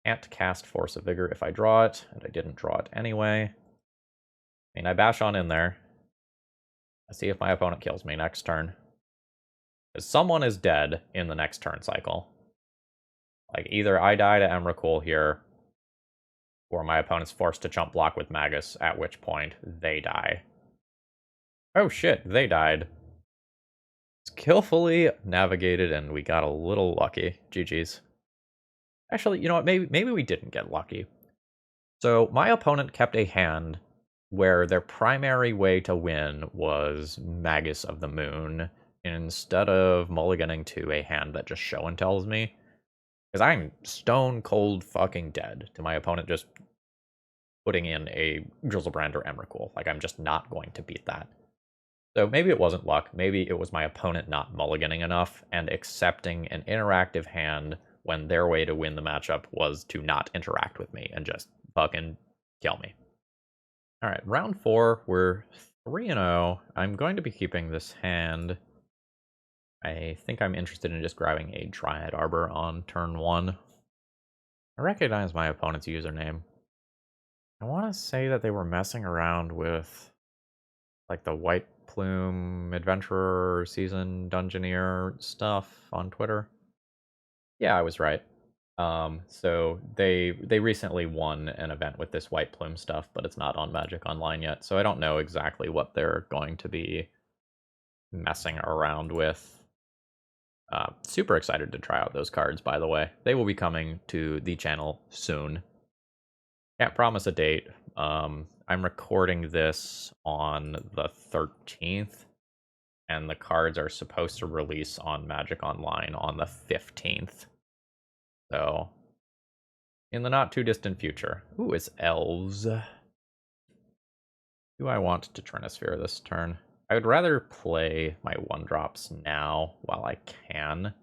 Can't cast Force of Vigor if I draw it, and I didn't draw it anyway. I mean, I bash on in there. I see if my opponent kills me next turn. Because someone is dead in the next turn cycle. Like, either I die to Emrakul here, or my opponent's forced to chump block with Magus, at which point they die. Oh shit, they died. Skillfully navigated, and we got a little lucky. GG's. Actually, you know what? Maybe we didn't get lucky. So my opponent kept a hand where their primary way to win was Magus of the Moon, instead of mulliganing to a hand that just Show and Tells me. Because I'm stone cold fucking dead to my opponent just putting in a Drizzlebrand or Emrakul. Like, I'm just not going to beat that. So maybe it wasn't luck. Maybe it was my opponent not mulliganing enough and accepting an interactive hand when their way to win the matchup was to not interact with me and just fucking kill me. All right, round 4, we're 3-0. I'm going to be keeping this hand. I think I'm interested in just grabbing a Dryad Arbor on turn 1. I recognize my opponent's username. I want to say that they were messing around with like the White Plume Adventurer Season Dungeoneer stuff on Twitter. Yeah, I was right. So they recently won an event with this White Plume stuff, but it's not on Magic Online yet, so I don't know exactly what they're going to be messing around with. Super excited to try out those cards, by the way. They will be coming to the channel soon. Can't promise a date. I'm recording this on the 13th, and the cards are supposed to release on Magic Online on the 15th. So, in the not too distant future. Ooh, it's elves. Do I want to Trinisphere this turn? I would rather play my 1-drops now while I can.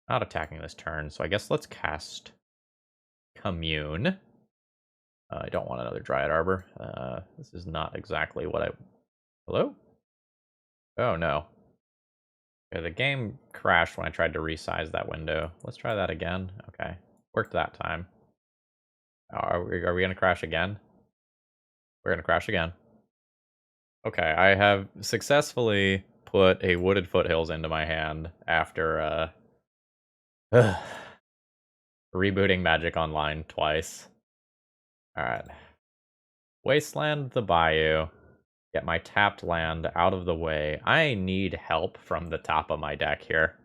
Not attacking this turn, so I guess let's cast Commune. I don't want another Dryad Arbor. This is not exactly what I... Hello? Oh, no. Okay, the game crashed when I tried to resize that window. Let's try that again. Okay, worked that time. Are we going to crash again? We're going to crash again. Okay, I have successfully put a Wooded Foothills into my hand after rebooting Magic Online twice. Alright. Wasteland the Bayou. Get my tapped land out of the way. I need help from the top of my deck here.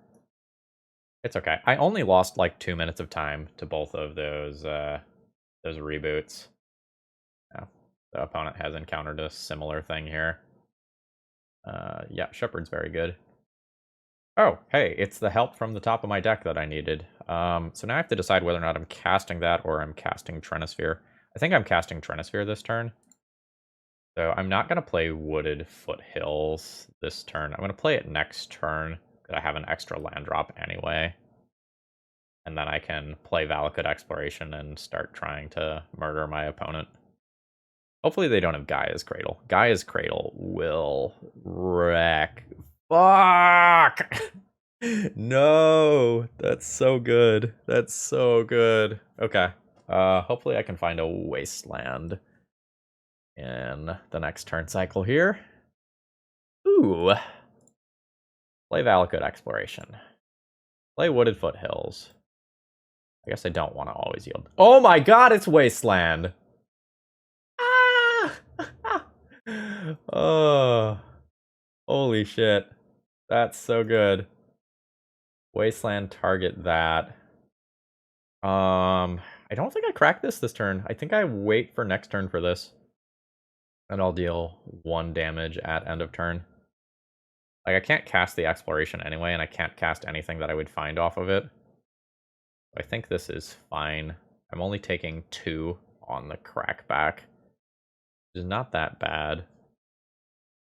It's okay. I only lost like 2 minutes of time to both of those reboots. Yeah, the opponent has encountered a similar thing here. Yeah, Shepherd's very good. Oh, hey, it's the help from the top of my deck that I needed. So now I have to decide whether or not I'm casting that or I'm casting Trinisphere. I think I'm casting Trinisphere this turn. So I'm not going to play Wooded Foothills this turn. I'm going to play it next turn, because I have an extra land drop anyway. And then I can play Valakut Exploration and start trying to murder my opponent. Hopefully they don't have Gaia's Cradle. Gaia's Cradle will wreck. Fuck! No! That's so good. That's so good. Okay. Hopefully I can find a Wasteland in the next turn cycle here. Ooh. Play Valakut Exploration. Play Wooded Foothills. I guess I don't want to always yield. Oh my god, it's Wasteland! Ah! Oh. Holy shit. That's so good. Wasteland, target that. I don't think I crack this turn. I think I wait for next turn for this. And I'll deal 1 damage at end of turn. Like, I can't cast the Exploration anyway, and I can't cast anything that I would find off of it. I think this is fine. I'm only taking 2 on the crackback, which is not that bad.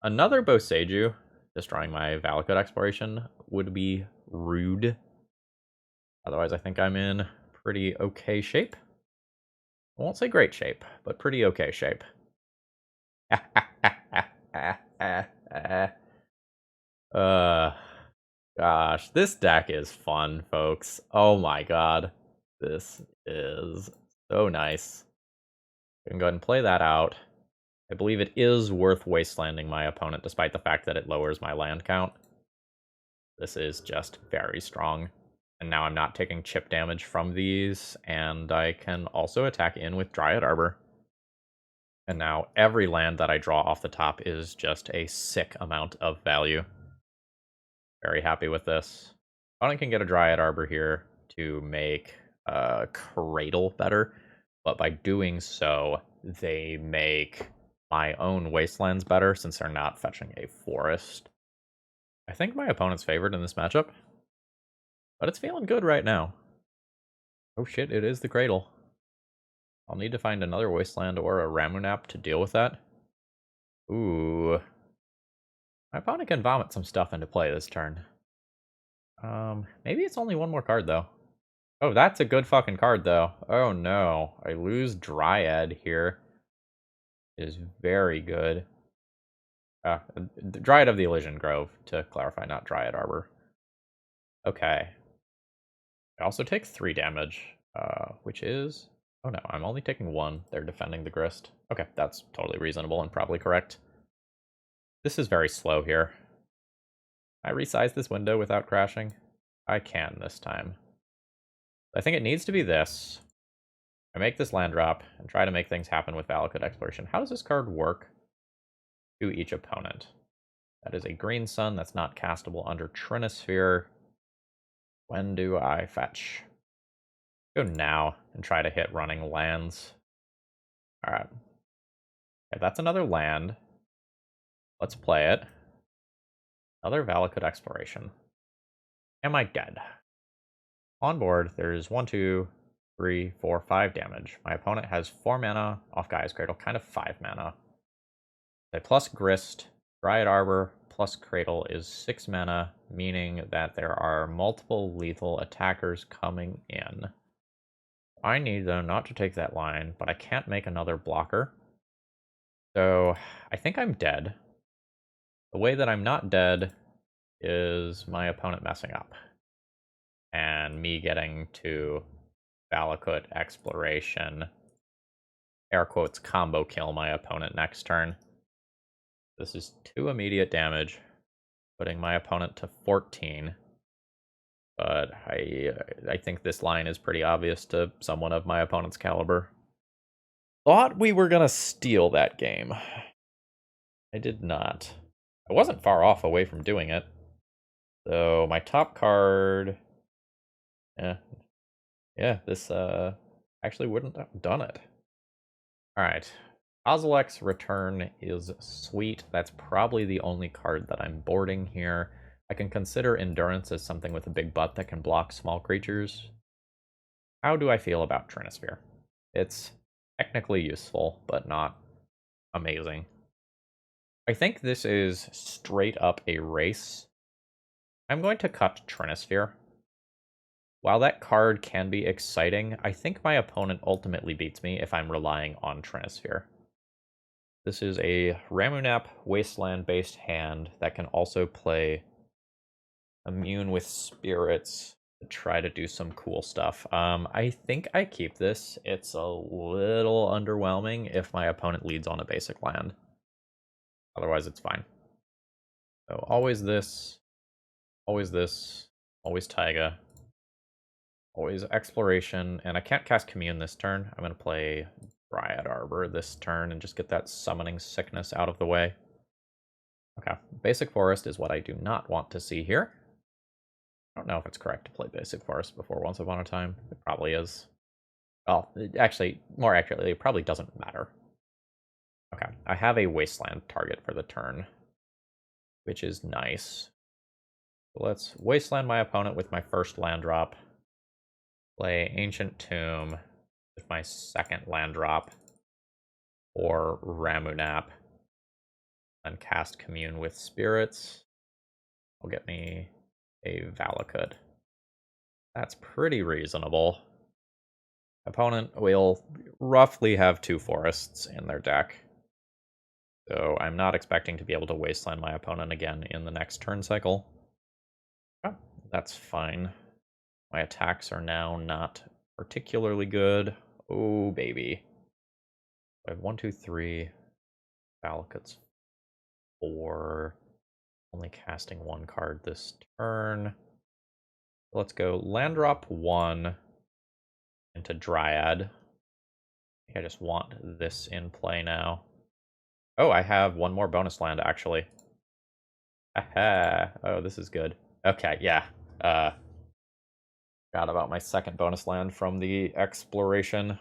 Another Boseiju, destroying my Valakut Exploration, would be rude. Otherwise, I think I'm in pretty okay shape. I won't say great shape, but pretty okay shape. Gosh, this deck is fun, folks. Oh my god. This is so nice. I can go ahead and play that out. I believe it is worth wastelanding my opponent, despite the fact that it lowers my land count. This is just very strong. And now I'm not taking chip damage from these, and I can also attack in with Dryad Arbor. And now every land that I draw off the top is just a sick amount of value. Very happy with this. Opponent can get a Dryad Arbor here to make Cradle better, but by doing so, they make my own Wastelands better since they're not fetching a forest. I think my opponent's favored in this matchup, but it's feeling good right now. Oh shit, it is the Cradle. I'll need to find another Wasteland or a Ramunap to deal with that. Ooh. My opponent can vomit some stuff into play this turn. Maybe it's only 1 more card, though. Oh, that's a good fucking card, though. Oh, no. I lose Dryad here. It is very good. The Dryad of the Elysian Grove, to clarify, not Dryad Arbor. Okay. I also take 3 damage, which is... Oh no, I'm only taking 1. They're defending the Grist. Okay, that's totally reasonable and probably correct. This is very slow here. I resize this window without crashing? I can this time. I think it needs to be this. I make this land drop and try to make things happen with Valakut Exploration. How does this card work to each opponent? That is a green sun that's not castable under Trinisphere. When do I fetch? Go now and try to hit running lands. Alright. Okay, that's another land. Let's play it. Another Valakut Exploration. Am I dead? On board, there's 1, 2, 3, 4, 5 damage. My opponent has 4 mana off Gaia's Cradle, kind of 5 mana. A plus Grist, Dryad Arbor, plus Cradle is 6 mana, meaning that there are multiple lethal attackers coming in. I need them not to take that line, but I can't make another blocker. So I think I'm dead. The way that I'm not dead is my opponent messing up. And me getting to Valakut Exploration, air quotes, combo kill my opponent next turn. This is 2 immediate damage, putting my opponent to 14. But I think this line is pretty obvious to someone of my opponent's caliber. Thought we were gonna steal that game. I did not. I wasn't far off away from doing it. So my top card... Yeah, this actually wouldn't have done it. Alright. Kozilek's Return is sweet. That's probably the only card that I'm boarding here. I can consider Endurance as something with a big butt that can block small creatures. How do I feel about Trinisphere? It's technically useful, but not amazing. I think this is straight up a race. I'm going to cut Trinisphere. While that card can be exciting, I think my opponent ultimately beats me if I'm relying on Trinisphere. This is a Ramunap Wasteland-based hand that can also play Immune with Spirits to try to do some cool stuff. I think I keep this. It's a little underwhelming if my opponent leads on a basic land. Otherwise, it's fine. So always this, always Taiga, always Exploration, and I can't cast Commune this turn. I'm going to play Dryad Arbor this turn and just get that Summoning Sickness out of the way. Okay, Basic Forest is what I do not want to see here. I don't know if it's correct to play Basic Forest before Once Upon a Time. It probably is. Well, actually, more accurately, it probably doesn't matter. Okay, I have a Wasteland target for the turn, which is nice. So let's Wasteland my opponent with my first land drop. Play Ancient Tomb with my second land drop. Or Ramunap. Then cast Commune with Spirits. Will get me a Valakut. That's pretty reasonable. Opponent will roughly have 2 forests in their deck. So I'm not expecting to be able to Wasteland my opponent again in the next turn cycle. Oh, that's fine. My attacks are now not particularly good. Oh, baby. I have 1, 2, 3. Valakuts 4. Only casting 1 card this turn. Let's go land drop 1 into Dryad. I just want this in play now. Oh, I have 1 more bonus land, actually. Aha. Oh, this is good. Okay, yeah. Forgot about my second bonus land from the Exploration.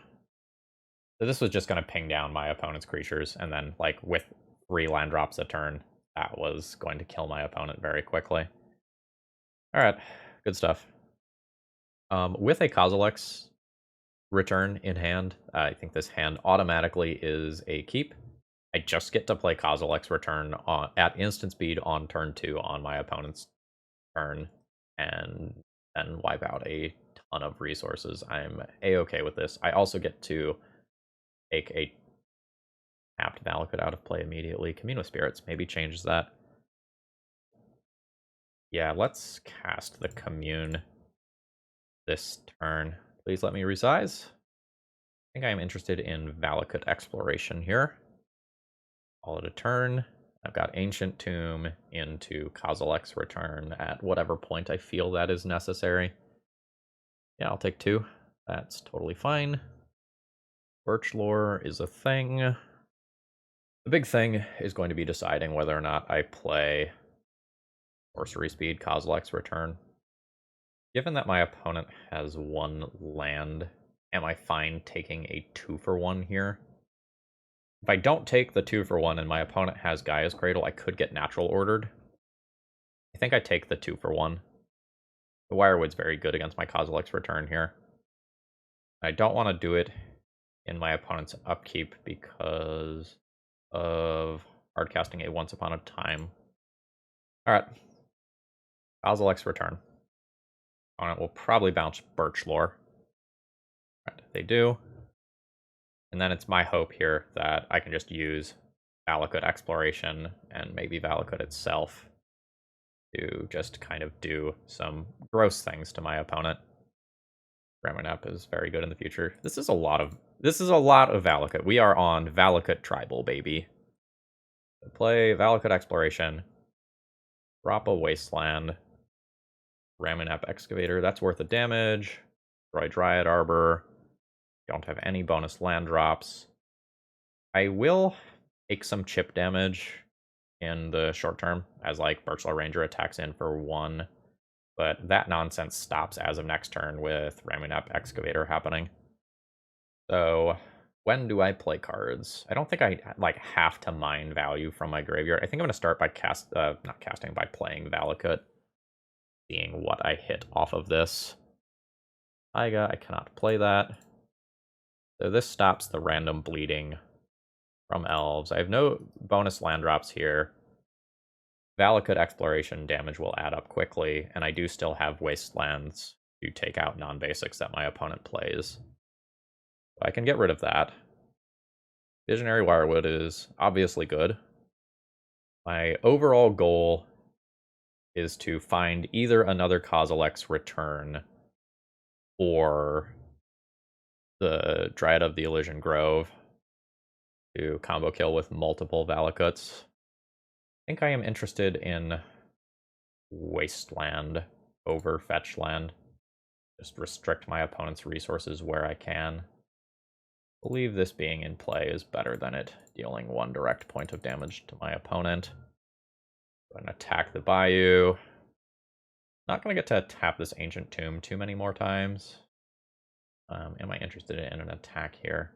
So this was just going to ping down my opponent's creatures, and then, like, with 3 land drops a turn, that was going to kill my opponent very quickly. Alright, good stuff. With a Kozilek's Return in hand, I think this hand automatically is a keep. I just get to play Kozilek's Return at instant speed on turn 2 on my opponent's turn, and then wipe out a ton of resources. I'm a-okay with this. I also get to take a tapped Valakut out of play immediately. Commune with Spirits maybe changes that. Yeah, let's cast the Commune this turn. Please let me resize. I think I am interested in Valakut Exploration here. Call it a turn. I've got Ancient Tomb into Kozilek's Return at whatever point I feel that is necessary. Yeah, I'll take 2. That's totally fine. Birch Lore is a thing. The big thing is going to be deciding whether or not I play Sorcery Speed Kozilek's Return. Given that my opponent has 1 land, am I fine taking a 2-for-1 here? If I don't take the 2-for-1 and my opponent has Gaia's Cradle, I could get natural ordered. I think I take the 2-for-1. The Wirewood's very good against my Kozilek's Return here. I don't want to do it in my opponent's upkeep because of hardcasting a Once Upon a Time. Alright. Kozilek's Return. Opponent will probably bounce Birch Lore. Right, they do. And then it's my hope here that I can just use Valakut Exploration and maybe Valakut itself to just kind of do some gross things to my opponent. Ramanap is very good in the future. This is a lot of Valakut. We are on Valakut Tribal, baby. Play Valakut Exploration. Drop a Wasteland. Ramanap Excavator. That's worth the damage. Destroy Dryad Arbor. Don't have any bonus land drops. I will take some chip damage in the short term as like Birchlaw Ranger attacks in for 1. But that nonsense stops as of next turn with Ramunap Excavator happening. So when do I play cards? I don't think I like have to mine value from my graveyard. I think I'm gonna start by by playing Valakut, seeing what I hit off of this. I cannot play that. So this stops the random bleeding from elves. I have no bonus land drops here. Valakut Exploration damage will add up quickly, and I do still have Wastelands to take out non-basics that my opponent plays. So I can get rid of that. Visionary Wirewood is obviously good. My overall goal is to find either another Kozilek's Return or the Dryad of the Ilysian Grove to combo kill with multiple Valakuts. I think I am interested in Wasteland over Fetchland. Just restrict my opponent's resources where I can. I believe this being in play is better than it dealing 1 direct point of damage to my opponent. Go and attack the Bayou. Not going to get to tap this Ancient Tomb too many more times. Am I interested in an attack here?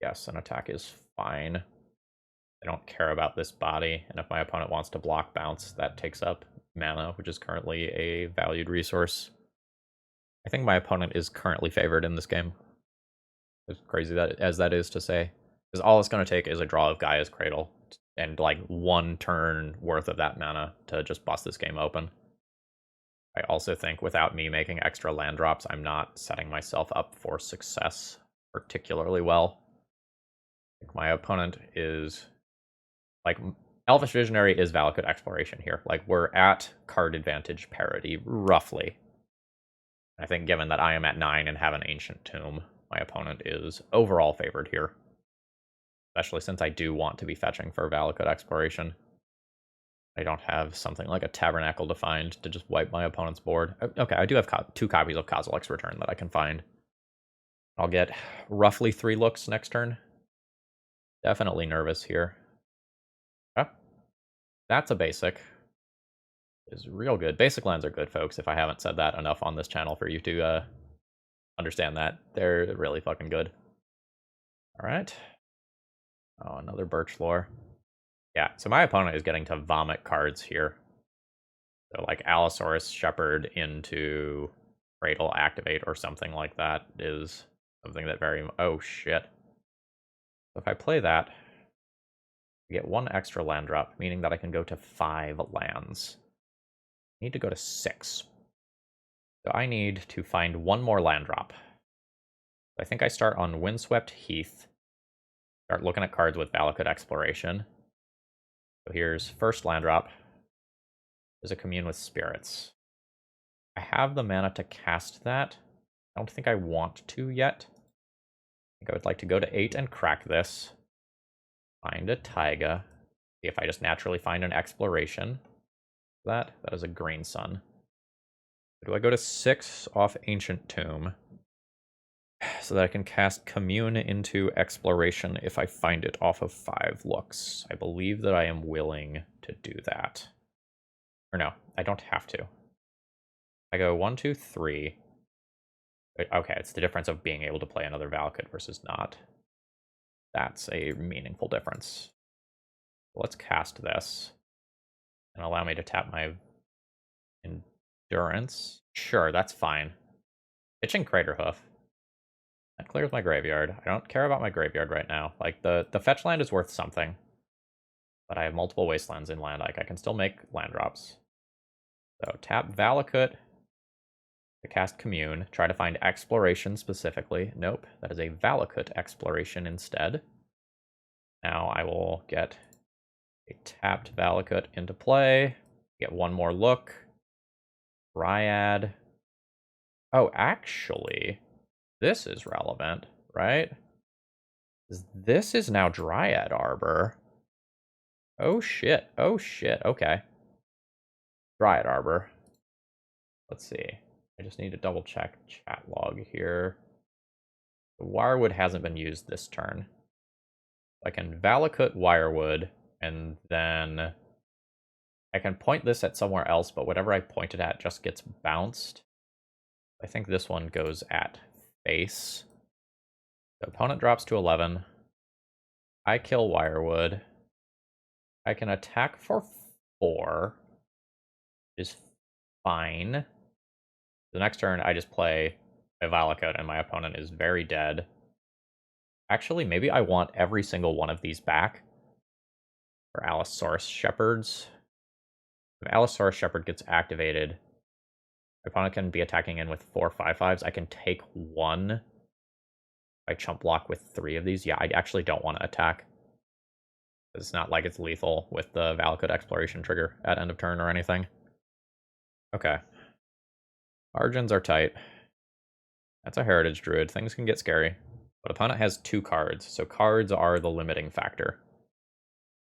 Yes, an attack is fine. I don't care about this body, and if my opponent wants to block bounce, that takes up mana, which is currently a valued resource. I think my opponent is currently favored in this game. As crazy as that is to say. Because all it's going to take is a draw of Gaia's Cradle, and like 1 turn worth of that mana to just bust this game open. I also think without me making extra land drops, I'm not setting myself up for success particularly well. I think my opponent is like Elvish Visionary is Valakut Exploration here. Like we're at card advantage parity roughly. I think given that I am at 9 and have an Ancient Tomb, my opponent is overall favored here. Especially since I do want to be fetching for Valakut Exploration. I don't have something like a Tabernacle Defined to just wipe my opponent's board. Okay, I do have 2 copies of Kozilek's Return that I can find. I'll get roughly 3 looks next turn. Definitely nervous here. Okay. That's a basic. Is real good. Basic lands are good, folks, if I haven't said that enough on this channel for you to understand that. They're really fucking good. Alright. Oh, another Birch Lore. Yeah, so my opponent is getting to vomit cards here. So like Allosaurus Shepherd into Cradle Activate or something like that is something that very... Oh, shit. So if I play that, I get 1 extra land drop, meaning that I can go to 5 lands. I need to go to 6. So I need to find one more land drop. I think I start on Windswept Heath. Start looking at cards with Valakut Exploration. So here's first land drop. There's a Commune with Spirits. I have the mana to cast that. I don't think I want to yet. I think I would like to go to 8 and crack this. Find a Taiga. See if I just naturally find an Exploration. That is a green sun. Do I go to 6 off Ancient Tomb so that I can cast Commune into Exploration if I find it off of 5 looks? I believe that I am willing to do that. Or no, I don't have to. I go 1, 2, 3. Okay, it's the difference of being able to play another Valakut versus not. That's a meaningful difference. Let's cast this and allow me to tap my Endurance. Sure, that's fine. Pitching Craterhoof. That clears my graveyard. I don't care about my graveyard right now. Like, the fetch land is worth something. But I have multiple Wastelands in land. Like, I can still make land drops. So, tap Valakut to cast Commune. Try to find Exploration specifically. Nope, that is a Valakut Exploration instead. Now I will get a tapped Valakut into play. Get one more look. Dryad. Oh, actually, this is relevant, right? This is now Dryad Arbor. Oh shit, okay. Dryad Arbor. Let's see. I just need to double check chat log here. The Wirewood hasn't been used this turn. I can Valakut Wirewood, and then I can point this at somewhere else, but whatever I point it at just gets bounced. I think this one goes at face. The opponent drops to 11. I kill Wirewood. I can attack for 4, which is fine. The next turn, I just play a Valakut, and my opponent is very dead. Actually, maybe I want every single one of these back for Allosaurus Shepherds. If Allosaurus Shepherd gets activated, my opponent can be attacking in with 4 5/5s. I can take 1. I chump block with 3 of these. Yeah, I actually don't want to attack. It's not like it's lethal with the Valakut Exploration trigger at end of turn or anything. Okay. Margins are tight. That's a Heritage Druid. Things can get scary. But opponent has 2 cards, so cards are the limiting factor.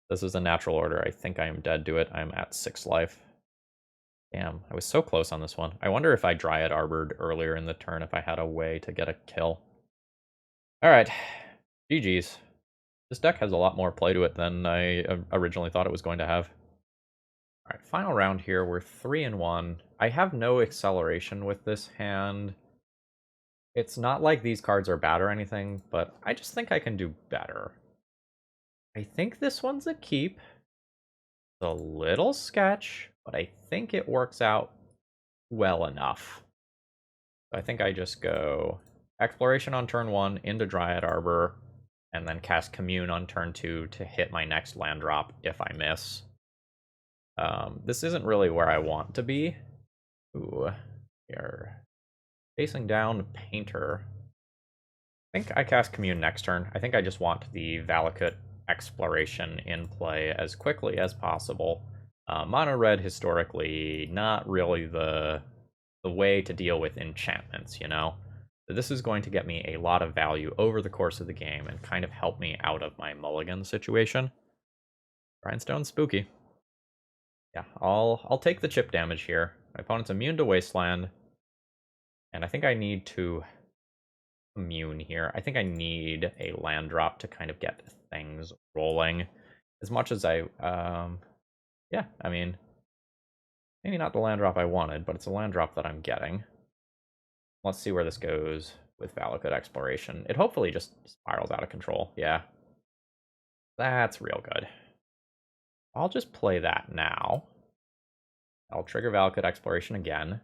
This is a natural order. I think I am dead to it. I'm at 6 life. Damn, I was so close on this one. I wonder if I Dryad Arbored earlier in the turn if I had a way to get a kill. Alright, GG's. This deck has a lot more play to it than I originally thought it was going to have. Alright, final round here. We're 3-1. I have no acceleration with this hand. It's not like these cards are bad or anything, but I just think I can do better. I think this one's a keep. It's a little sketch, but I think it works out well enough. I think I just go Exploration on turn 1 into Dryad Arbor, and then cast Commune on turn 2 to hit my next land drop if I miss. This isn't really where I want to be. Ooh, here. Facing down Painter. I think I cast Commune next turn. I think I just want the Valakut Exploration in play as quickly as possible. Mono red historically not really the way to deal with enchantments, you know? So this is going to get me a lot of value over the course of the game and kind of help me out of my mulligan situation. Grindstone's spooky. Yeah, I'll take the chip damage here. My opponent's immune to Wasteland. And I think I need to immune here. I think I need a land drop to kind of get things rolling. As much as I, yeah, I mean, maybe not the land drop I wanted, but it's a land drop that I'm getting. Let's see where this goes with Valakut Exploration. It hopefully just spirals out of control. Yeah. That's real good. I'll just play that now. I'll trigger Valakut Exploration again.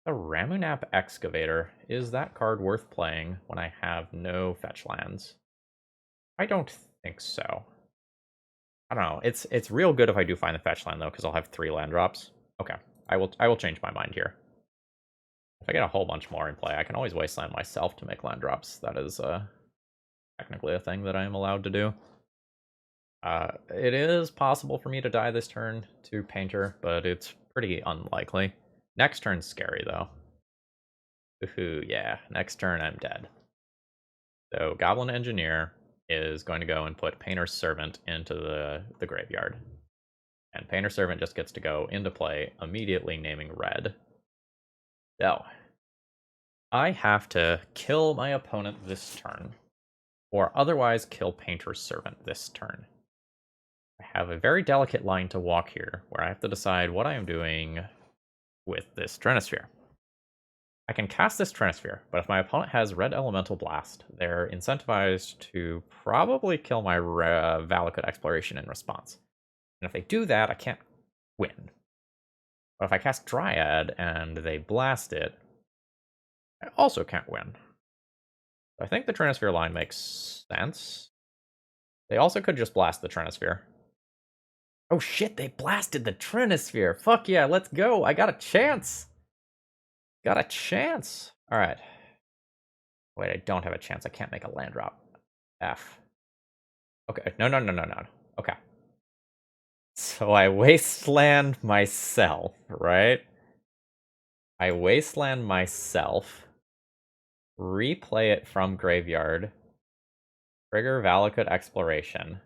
The Ramunap Excavator. Is that card worth playing when I have no fetch lands? I don't think so. I don't know. It's real good if I do find the fetch land though, because I'll have 3 land drops. Okay. I will change my mind here. If I get a whole bunch more in play, I can always Wasteland myself to make land drops. That is technically a thing that I am allowed to do. It is possible for me to die this turn to Painter, but it's pretty unlikely. Next turn's scary, though. Ooh, yeah. Next turn, I'm dead. So Goblin Engineer is going to go and put Painter's Servant into the graveyard. And Painter's Servant just gets to go into play, immediately naming red. So, I have to kill my opponent this turn, or otherwise kill Painter's Servant this turn. I have a very delicate line to walk here, where I have to decide what I am doing with this Trinisphere. I can cast this Trinisphere, but if my opponent has Red Elemental Blast, they're incentivized to probably kill my Valakut Exploration in response. And if they do that, I can't win. But if I cast Dryad and they blast it, I also can't win. I think the Trinisphere line makes sense. They also could just blast the Trinisphere. Oh shit, they blasted the Trinisphere. Fuck yeah, let's go. I got a chance. Got a chance. All right. Wait, I don't have a chance. I can't make a land drop. F. Okay, no. Okay. So I Wasteland myself, right? I Wasteland myself. Replay it from graveyard. Trigger Valakut Exploration.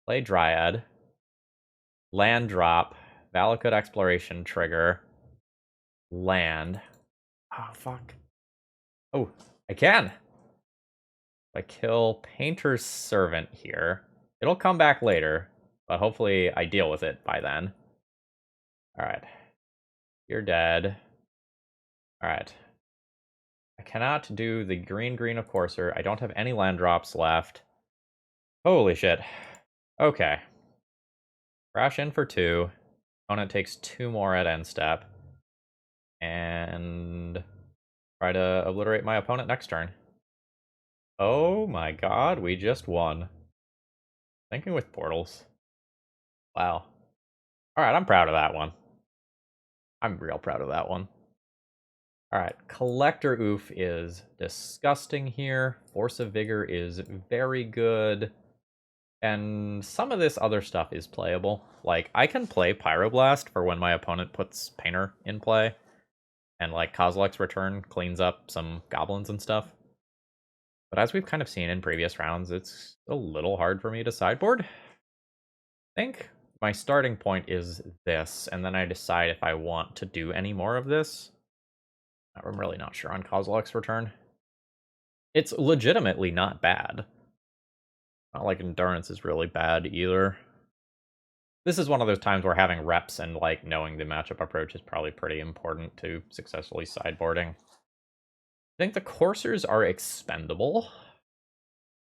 Play Dryad. Land drop. Valakut Exploration trigger. Land. Oh, fuck. Oh, I can. If I kill Painter's Servant here, it'll come back later, but hopefully I deal with it by then. Alright. You're dead. Alright. I cannot do the green of Courser. I don't have any land drops left. Holy shit. Okay. Crash in for 2. Opponent takes 2 more at end step. And try to obliterate my opponent next turn. Oh my god, we just won. Thinking with portals. Wow. Alright, I'm proud of that one. I'm real proud of that one. Alright, Collector Oof is disgusting here. Force of Vigor is very good. And some of this other stuff is playable. Like, I can play Pyroblast for when my opponent puts Painter in play. And, like, Kozilek's Return cleans up some goblins and stuff. But as we've kind of seen in previous rounds, it's a little hard for me to sideboard. I think my starting point is this, and then I decide if I want to do any more of this. I'm really not sure on Kozilek's Return. It's legitimately not bad. Not like Endurance is really bad either. This is one of those times where having reps and like knowing the matchup approach is probably pretty important to successfully sideboarding. I think the coursers are expendable.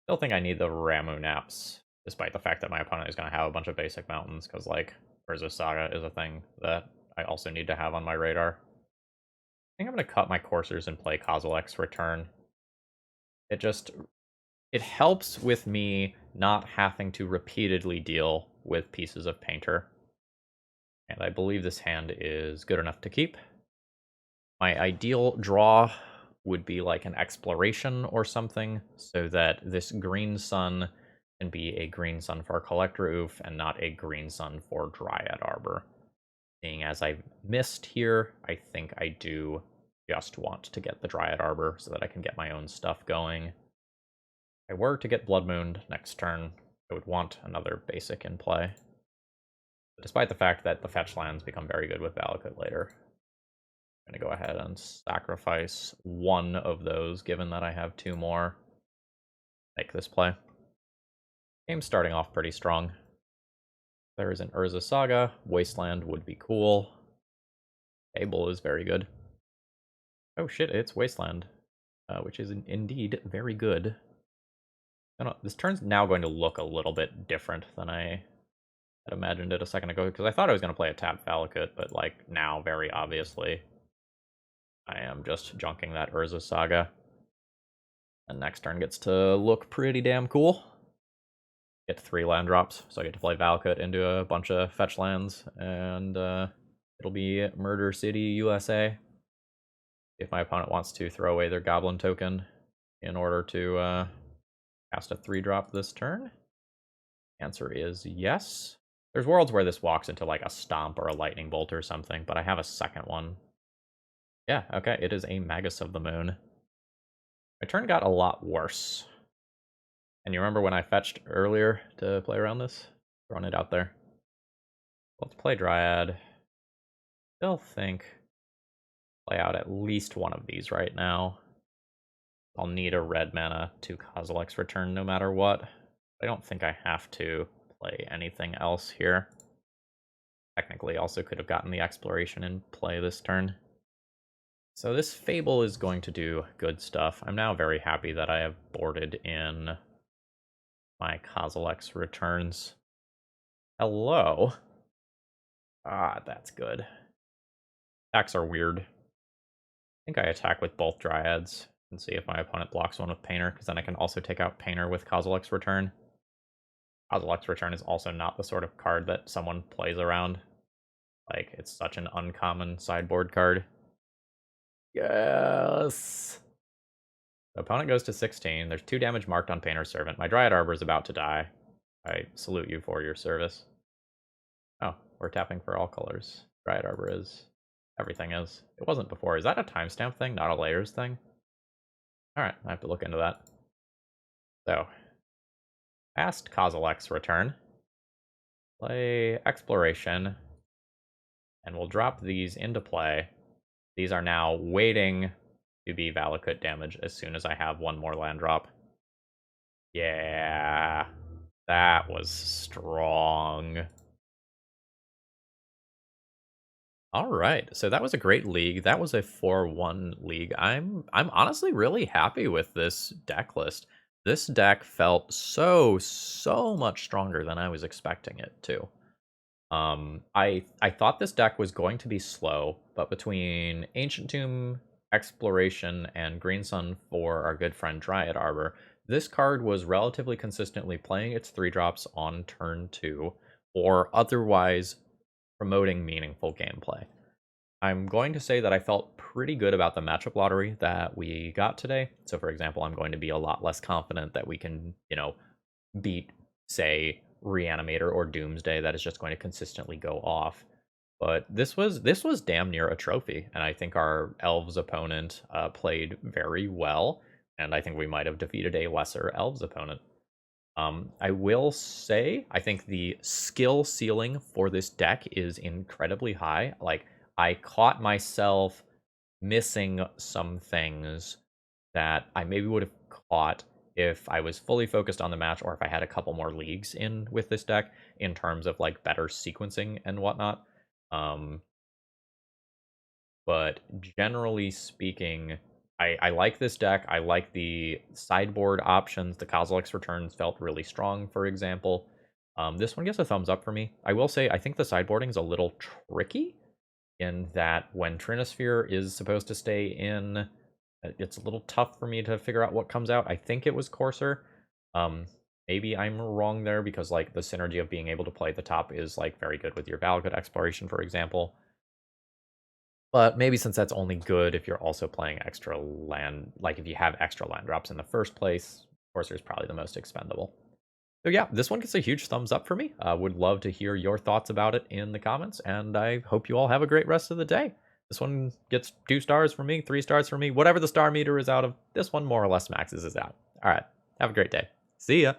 Still think I need the Ramu Naps, despite the fact that my opponent is going to have a bunch of basic mountains, because like Urza Saga is a thing that I also need to have on my radar. I think I'm going to cut my coursers and play Kozilek's Return. It helps with me not having to repeatedly deal with pieces of Painter. And I believe this hand is good enough to keep. My ideal draw would be like an Exploration or something, so that this green sun can be a green sun for Collector Oof and not a green sun for Dryad Arbor. Seeing as I've missed here, I think I do just want to get the Dryad Arbor so that I can get my own stuff going. If I were to get Blood Mooned next turn, I would want another basic in play. But despite the fact that the fetch lands become very good with Valakut later, I'm going to go ahead and sacrifice one of those, given that I have 2 more. Make this play. Game's starting off pretty strong. There is an Urza Saga. Wasteland would be cool. Able is very good. Oh shit, it's Wasteland, which is indeed very good. This turn's now going to look a little bit different than I had imagined it a second ago, because I thought I was going to play a tapped Valakut, but like now, very obviously, I am just junking that Urza Saga. And next turn gets to look pretty damn cool. Get 3 land drops, so I get to play Valakut into a bunch of fetch lands, and it'll be Murder City, USA. If my opponent wants to throw away their Goblin token in order to cast a 3-drop this turn. Answer is yes. There's worlds where this walks into like a Stomp or a Lightning Bolt or something, but I have a second one. Yeah, okay, it is a Magus of the Moon. My turn got a lot worse. And you remember when I fetched earlier to play around this? Throwing it out there. Let's play Dryad. Still think play out at least one of these right now. I'll need a red mana to Kozilek's Return no matter what. I don't think I have to play anything else here. Technically, also could have gotten the Exploration in play this turn. So this Fable is going to do good stuff. I'm now very happy that I have boarded in my Kozilek's Returns. Hello. Ah, that's good. Attacks are weird. I think I attack with both Dryads and see if my opponent blocks one with Painter, because then I can also take out Painter with Kozilek's Return. Kozilek's Return is also not the sort of card that someone plays around. Like, it's such an uncommon sideboard card. Yes! The opponent goes to 16. There's 2 damage marked on Painter's Servant. My Dryad Arbor is about to die. I salute you for your service. Oh, we're tapping for all colors. Dryad Arbor is. Everything is. It wasn't before. Is that a timestamp thing, not a layers thing? Alright, I have to look into that. So, past Kozilek's Return. Play Exploration. And we'll drop these into play. These are now waiting to be Valakut damage as soon as I have one more land drop. Yeah, that was strong. All right, so that was a great league. That was a 4-1 league. I'm honestly really happy with this deck list. This deck felt so much stronger than I was expecting it to. I thought this deck was going to be slow, but between Ancient Tomb, Exploration, and Green Sun for our good friend Dryad Arbor, this card was relatively consistently playing its 3-drops on turn 2, or otherwise promoting meaningful gameplay. I'm going to say that I felt pretty good about the matchup lottery that we got today. So, for example, I'm going to be a lot less confident that we can, beat, say, Reanimator or Doomsday that is just going to consistently go off. But this was damn near a trophy, and I think our Elves opponent played very well, and I think we might have defeated a lesser Elves opponent. I will say, I think the skill ceiling for this deck is incredibly high. Like, I caught myself missing some things that I maybe would have caught if I was fully focused on the match, or if I had a couple more leagues in with this deck in terms of like better sequencing and whatnot. But generally speaking, I like this deck. I like the sideboard options. The Kozilek's Returns felt really strong, for example. This one gets a thumbs up for me. I will say I think the sideboarding is a little tricky in that when Trinisphere is supposed to stay in, it's a little tough for me to figure out what comes out. I think it was Courser. Maybe I'm wrong there, because like the synergy of being able to play at the top is like very good with your Valakut Exploration, for example. But maybe since that's only good if you're also playing extra land, like if you have extra land drops in the first place, Courser is probably the most expendable. So yeah, this one gets a huge thumbs up for me. Would love to hear your thoughts about it in the comments, and I hope you all have a great rest of the day. This one gets 2 stars from me, 3 stars from me, whatever the star meter is out of. This one more or less maxes is out. All right, have a great day. See ya.